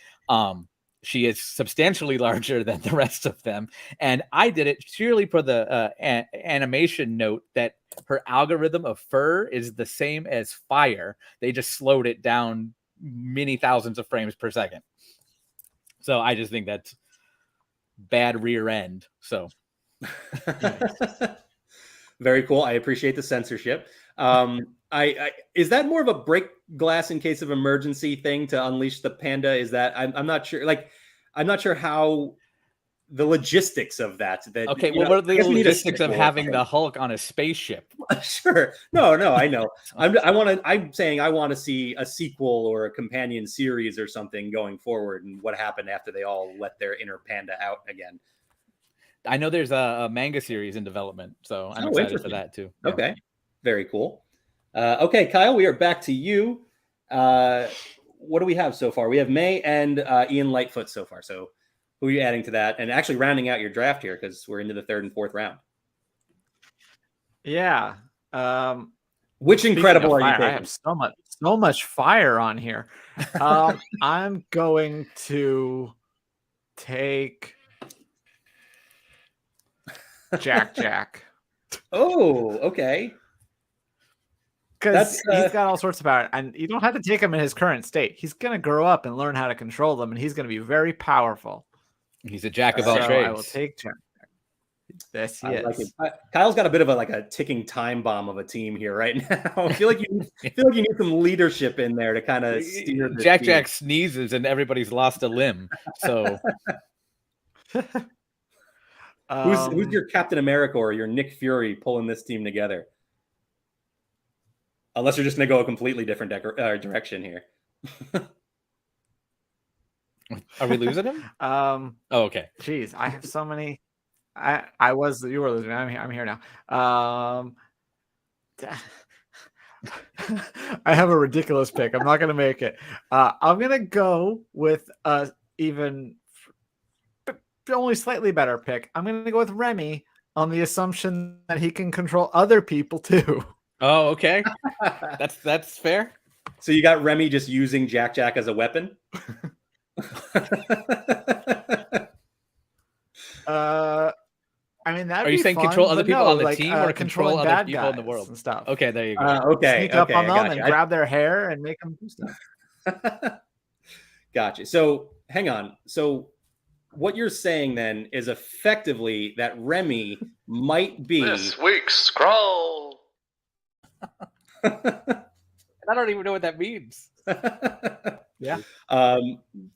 She is substantially larger than the rest of them. And I did it purely for the animation note that her algorithm of fur is the same as fire. They just slowed it down many thousands of frames per second. So I just think that's bad rear end. So very cool. I appreciate the censorship. Is that more of a break glass in case of emergency thing to unleash the panda? Is that I'm not sure. Like, I'm not sure how the logistics of that. Okay, you well, know, what are the I guess we need a logistics of sequel. having the Hulk on a spaceship? Sure. No, I know. I'm saying I want to see a sequel or a companion series or something going forward, and what happened after they all let their inner panda out again. I know there's a manga series in development, so I'm excited for that too. Yeah. Okay, very cool. Okay, Kyle, we are back to you. What do we have so far? We have May and Ian Lightfoot so far. So who are you adding to that? And actually rounding out your draft here because we're into the third and fourth round. Yeah. Which incredible are you fire, taking? I have so much fire on here. I'm going to take Jack. Oh, okay. Because he's got all sorts of power, and you don't have to take him in his current state. He's going to grow up and learn how to control them, and he's going to be very powerful. He's a jack of all trades. I will take Jack. Yes, he is. Like it. Kyle's got a bit of a ticking time bomb of a team here right now. I feel like you need some leadership in there to kind of steer this team. Jack sneezes and everybody's lost a limb. So who's your Captain America or your Nick Fury pulling this team together? Unless you're just going to go a completely different direction here. Are we losing him? Oh, okay. Jeez, I have so many. You were losing. I'm here now. I have a ridiculous pick. I'm not going to make it. I'm going to go with even only slightly better pick. I'm going to go with Remy on the assumption that he can control other people too. Oh, okay. That's fair. So you got Remy just using Jack as a weapon? I mean, that. Are you saying fun, control other people on the like, team or control other people in the world and stuff? Okay, there you go. Okay, sneak up on them gotcha. and grab their hair and make them do stuff. Gotcha. So hang on. So what you're saying then is effectively that Remy might be This week's scroll. I don't even know what that means. Yeah.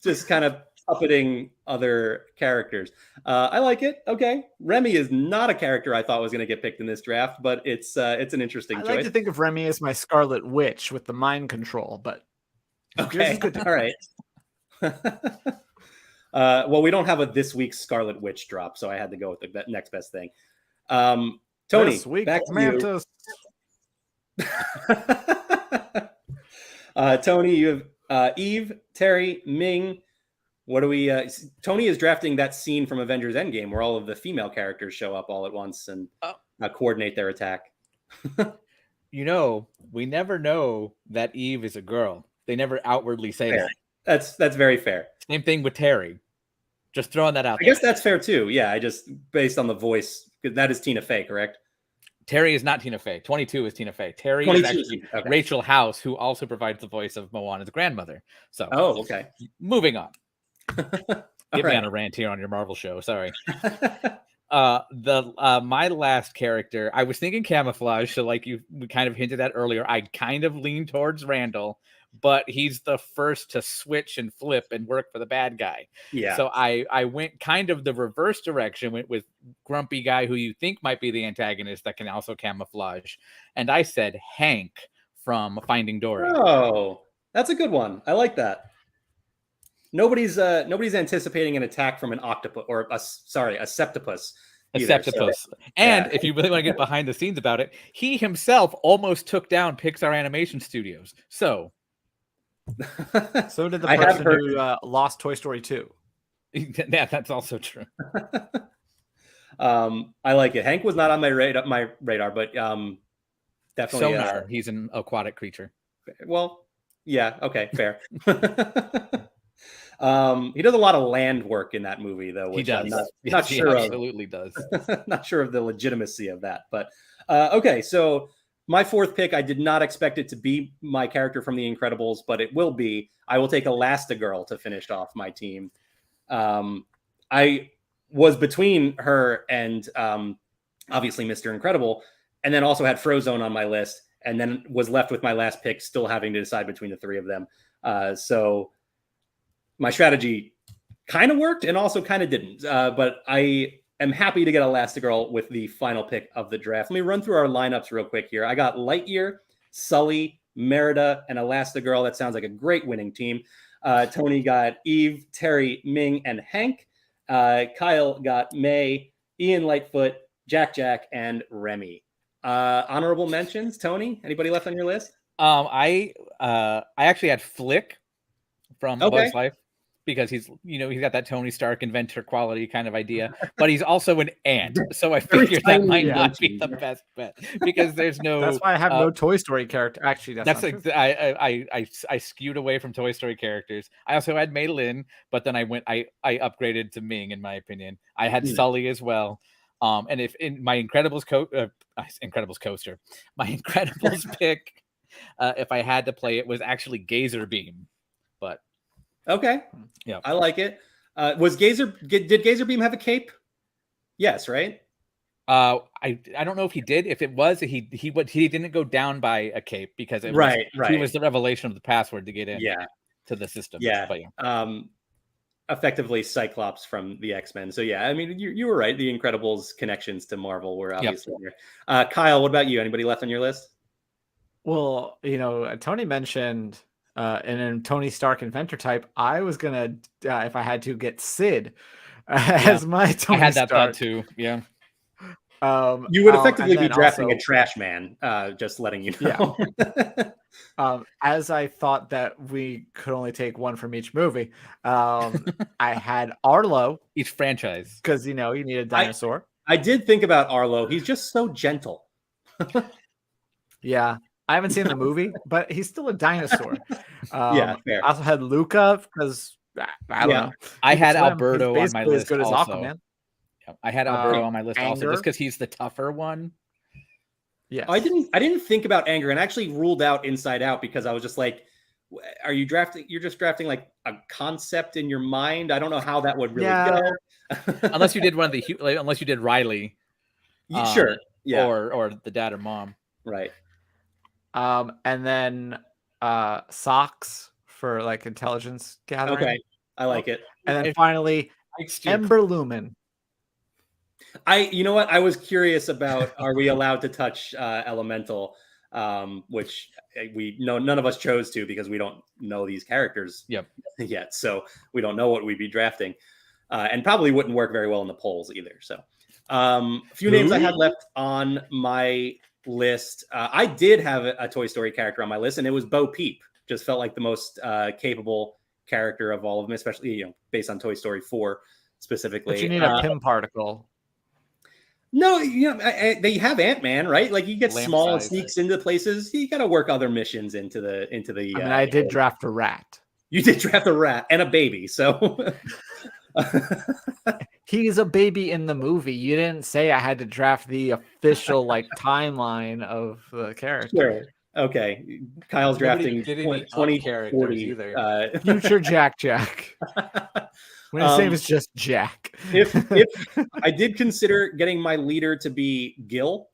Just kind of puppeting other characters. I like it. Okay. Remy is not a character I thought was going to get picked in this draft, but it's an interesting choice. I like to think of Remy as my Scarlet Witch with the mind control, but okay. All right. Well, we don't have a this week's Scarlet Witch drop, so I had to go with the next best thing. Tony, this week, back to Mantis. you. Tony, you have Eve, Terry, Ming. What do we? Tony is drafting that scene from Avengers Endgame where all of the female characters show up all at once and coordinate their attack. We never know that Eve is a girl. They never outwardly say fair. that. That's very fair. Same thing with Terry. Just throwing that out I there. guess that's fair too. Yeah, I just based on the voice, because that is Tina Fey, correct? Terry is not Tina Fey. 22 is Tina Fey. Terry is actually Rachel House, who also provides the voice of Moana's grandmother. So, okay. Moving on. Get me on a rant here on your Marvel show. Sorry. My last character, I was thinking camouflage. So like we kind of hinted at earlier, I kind of lean towards Randall, but he's the first to switch and flip and work for the bad guy. Yeah. So I went kind of the reverse direction, went with grumpy guy who you think might be the antagonist that can also camouflage. And I said Hank from Finding Dory. Oh, that's a good one. I like that. Nobody's anticipating an attack from an octopus or a septopus. A septopus. And if you really want to get behind the scenes about it, he himself almost took down Pixar Animation Studios. So So did the person who lost Toy Story 2. Yeah, that's also true. I like it. Hank was not on my radar, but definitely Sonar. He's an aquatic creature. Well, yeah, okay, fair. He does a lot of land work in that movie, though. Which he does. I'm not he sure absolutely does. Not sure of the legitimacy of that, but okay. So my fourth pick, I did not expect it to be my character from The Incredibles, but it will be. I will take Elastigirl to finish off my team. I was between her and obviously Mr. Incredible, and then also had Frozone on my list, and then was left with my last pick, still having to decide between the three of them. So my strategy kind of worked and also kind of didn't. But I am happy to get Elastigirl with the final pick of the draft. Let me run through our lineups real quick here. I got Lightyear, Sully, Merida, and Elastigirl. That sounds like a great winning team. Tony got Eve, Terry, Ming, and Hank. Kyle got May, Ian Lightfoot, Jack, and Remy. Honorable mentions, Tony? Anybody left on your list? I actually had Flick from Bug's Life because he's got that Tony Stark inventor quality kind of idea, but he's also an ant. So I figured that might not be the best bet because there's no. That's why I have no Toy Story character. Actually, I skewed away from Toy Story characters. I also had Mei Lin, but then I upgraded to Ming. In my opinion, I had Sully as well. And if in my Incredibles coaster, my Incredibles pick, if I had to play it, was actually Gazer Beam. But okay, yeah, I like it. Did Gazer Beam have a cape? Yes, right. I don't know if he did. If it was, he didn't go down by a cape because it was, he was the revelation of the password to get in to the system. Yeah. But yeah. Effectively Cyclops from the X-Men. So yeah, I mean, you were right. The Incredibles connections to Marvel were obviously there. Kyle, what about you? Anybody left on your list? Well, Tony mentioned in Tony Stark inventor type, I was gonna if I had to get Sid as my Tony I had that Stark. thought too. Yeah. You would effectively be drafting a trash man, just letting you know. Yeah. As I thought that we could only take one from each movie, I had Arlo. Each franchise. Because, you need a dinosaur. I did think about Arlo. He's just so gentle. Yeah. I haven't seen the movie, but he's still a dinosaur. Yeah, fair. I also had Luca because, I don't know. I had Alberto on my list as good as also. Aquaman. I had Alberto on my list Anger. also just because he's the tougher one. Yeah, I didn't think about Anger and actually ruled out Inside Out because I was just like, are you drafting? You're just drafting like a concept in your mind. I don't know how that would really go. Unless you did unless you did Riley, sure, yeah, or the dad or mom, right. And then Socks for like intelligence gathering. Okay, I like it. And then finally, Ember Lumen. You know what? I was curious about, are we allowed to touch Elemental, which none of us chose to because we don't know these characters yet. So we don't know what we'd be drafting and probably wouldn't work very well in the polls either. So a few names I had left on my list. I did have a Toy Story character on my list, and it was Bo Peep. Just felt like the most capable character of all of them, especially based on Toy Story 4 specifically. But you need a Pym particle. No, they have Ant-Man, right? Like he gets small and size. sneaks into places. You got to work other missions into the. I mean, I did draft a rat. You did draft a rat and a baby, so he's a baby in the movie. You didn't say I had to draft the official timeline of the character. Sure. Okay, Kyle's drafting 20 characters 40 either. Future Jack. When his name is just Jack. if I did consider getting my leader to be Gil,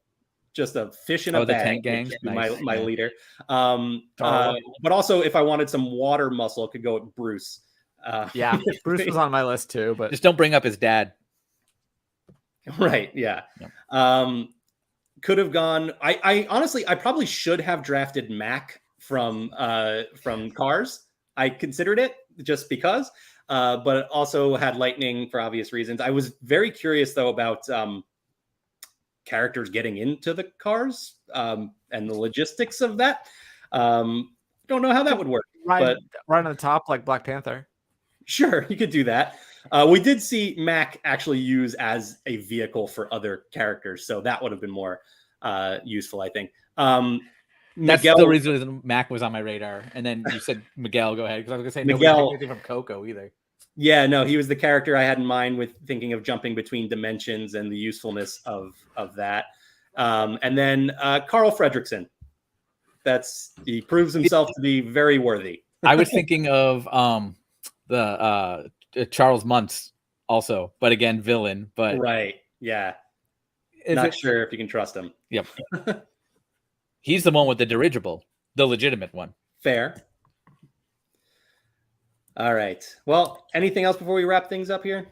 just a fish in a the bag, tank gang. nice. my Yeah. leader. But also, if I wanted some water muscle, I could go with Bruce. Yeah, Bruce was on my list too, but Just don't bring up his dad. Right. Yeah. Yep. Could have gone. I honestly, I probably should have drafted Mac from Cars. I considered it just because, but also had Lightning for obvious reasons. I was very curious though about characters getting into the cars and the logistics of that. Don't know how that would work. right on the top like Black Panther. Sure, you could do that. We did see Mac actually use as a vehicle for other characters, so that would have been more useful, I think. That's Miguel, the reason Mac was on my radar. And then you said Miguel, go ahead. Because I was going to say Miguel, nobody picked anything from Coco either. Yeah, no, he was the character I had in mind with thinking of jumping between dimensions and the usefulness of that. And then Carl Fredricksen. He proves himself to be very worthy. I was thinking of the Charles Muntz also, but again, villain. But right, yeah. Not sure if you can trust him. Yep. He's the one with the dirigible, the legitimate one. Fair. All right. Well, anything else before we wrap things up here?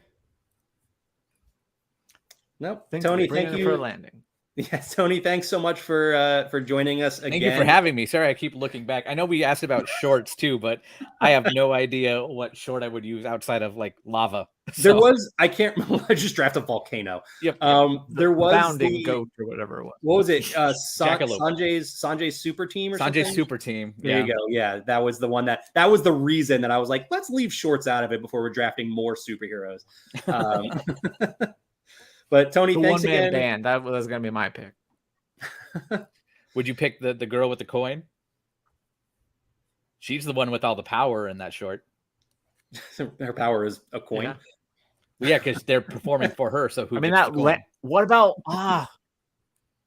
Nope. Tony, thank you for landing. Yes, Tony, thanks so much for joining us again. Thank you for having me. Sorry, I keep looking back. I know we asked about shorts too, but I have no idea what short I would use outside of like lava. There was, I can't remember. I just drafted Volcano. Yep. There was Bounding Goat or whatever it was. What was it? Sanjay's Super Team or something? Sanjay's Super Team. There you go. Yeah, that was the one that was the reason that I was like, let's leave shorts out of it before we're drafting more superheroes. But Tony, thanks again. Band. That was going to be my pick. Would you pick the girl with the coin? She's the one with all the power in that short. Her power is a coin. Yeah, because they're performing for her. So who? I mean, what about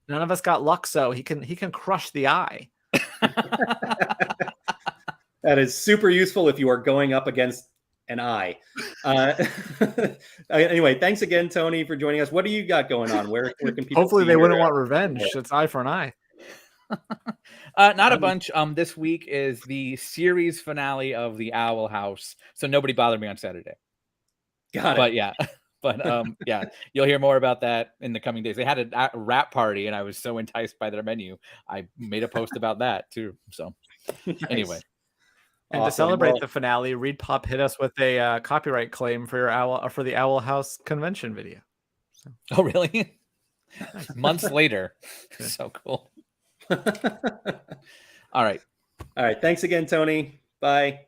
none of us got Luxo. He can crush the eye. That is super useful if you are going up against an eye. Anyway, thanks again, Tony, for joining us. What do you got going on? Where can people? Hopefully, they wouldn't want revenge. It's eye for an eye. Not a bunch. This week is the series finale of The Owl House, so nobody bothered me on Saturday. Got it. But yeah, yeah, you'll hear more about that in the coming days. They had a rap party, and I was so enticed by their menu, I made a post about that too. So Nice. Anyway. And to celebrate the finale, Reed Pop hit us with a copyright claim for the Owl House convention video. So. Oh, really? Months later. So cool. All right. Thanks again, Tony. Bye.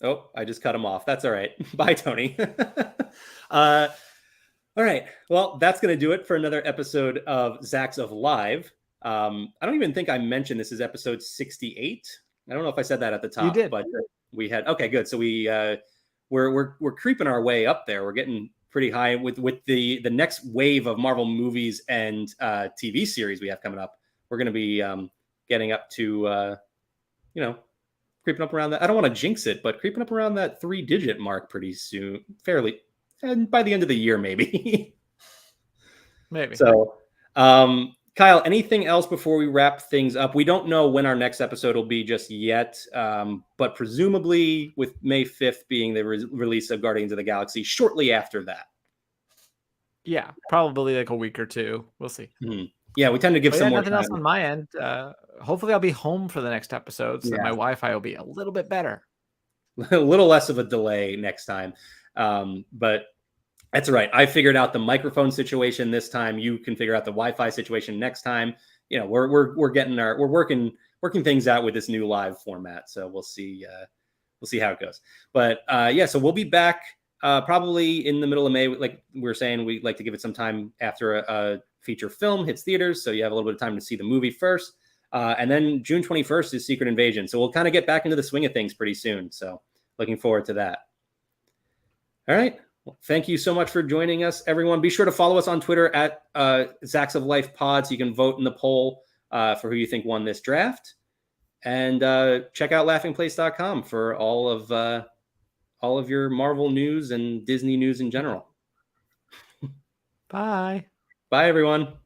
Oh, I just cut him off. That's all right. Bye, Tony. All right. Well, that's going to do it for another episode of Zzzax of Live. I don't even think I mentioned this is episode 68. I don't know if I said that at the top. You did, but we had. Okay, good. So we're creeping our way up there. We're getting pretty high with the next wave of Marvel movies and TV series we have coming up. We're going to be getting up to creeping up around that. I don't want to jinx it, but creeping up around that 3-digit mark pretty soon, fairly, and by the end of the year, maybe. Maybe. So. Kyle, anything else before we wrap things up? We don't know when our next episode will be just yet, but presumably with May 5th being the release of Guardians of the Galaxy, shortly after that. Yeah, probably like a week or two. We'll see. Mm-hmm. Yeah, we tend to give some more nothing time. else on my end. Hopefully I'll be home for the next episode, so that my Wi-Fi will be a little bit better. A little less of a delay next time. But that's right. I figured out the microphone situation this time. You can figure out the Wi-Fi situation next time. You know, we're working things out with this new live format. So we'll see how it goes. But so we'll be back probably in the middle of May. Like we were saying, we like to give it some time after a feature film hits theaters, so you have a little bit of time to see the movie first. And then June 21st is Secret Invasion. So we'll kind of get back into the swing of things pretty soon. So looking forward to that. All right. Thank you so much for joining us, everyone. Be sure to follow us on Twitter at Zzzax of Life Pod so you can vote in the poll for who you think won this draft. And check out laughingplace.com for all of all of your Marvel news and Disney news in general. Bye. Bye, everyone.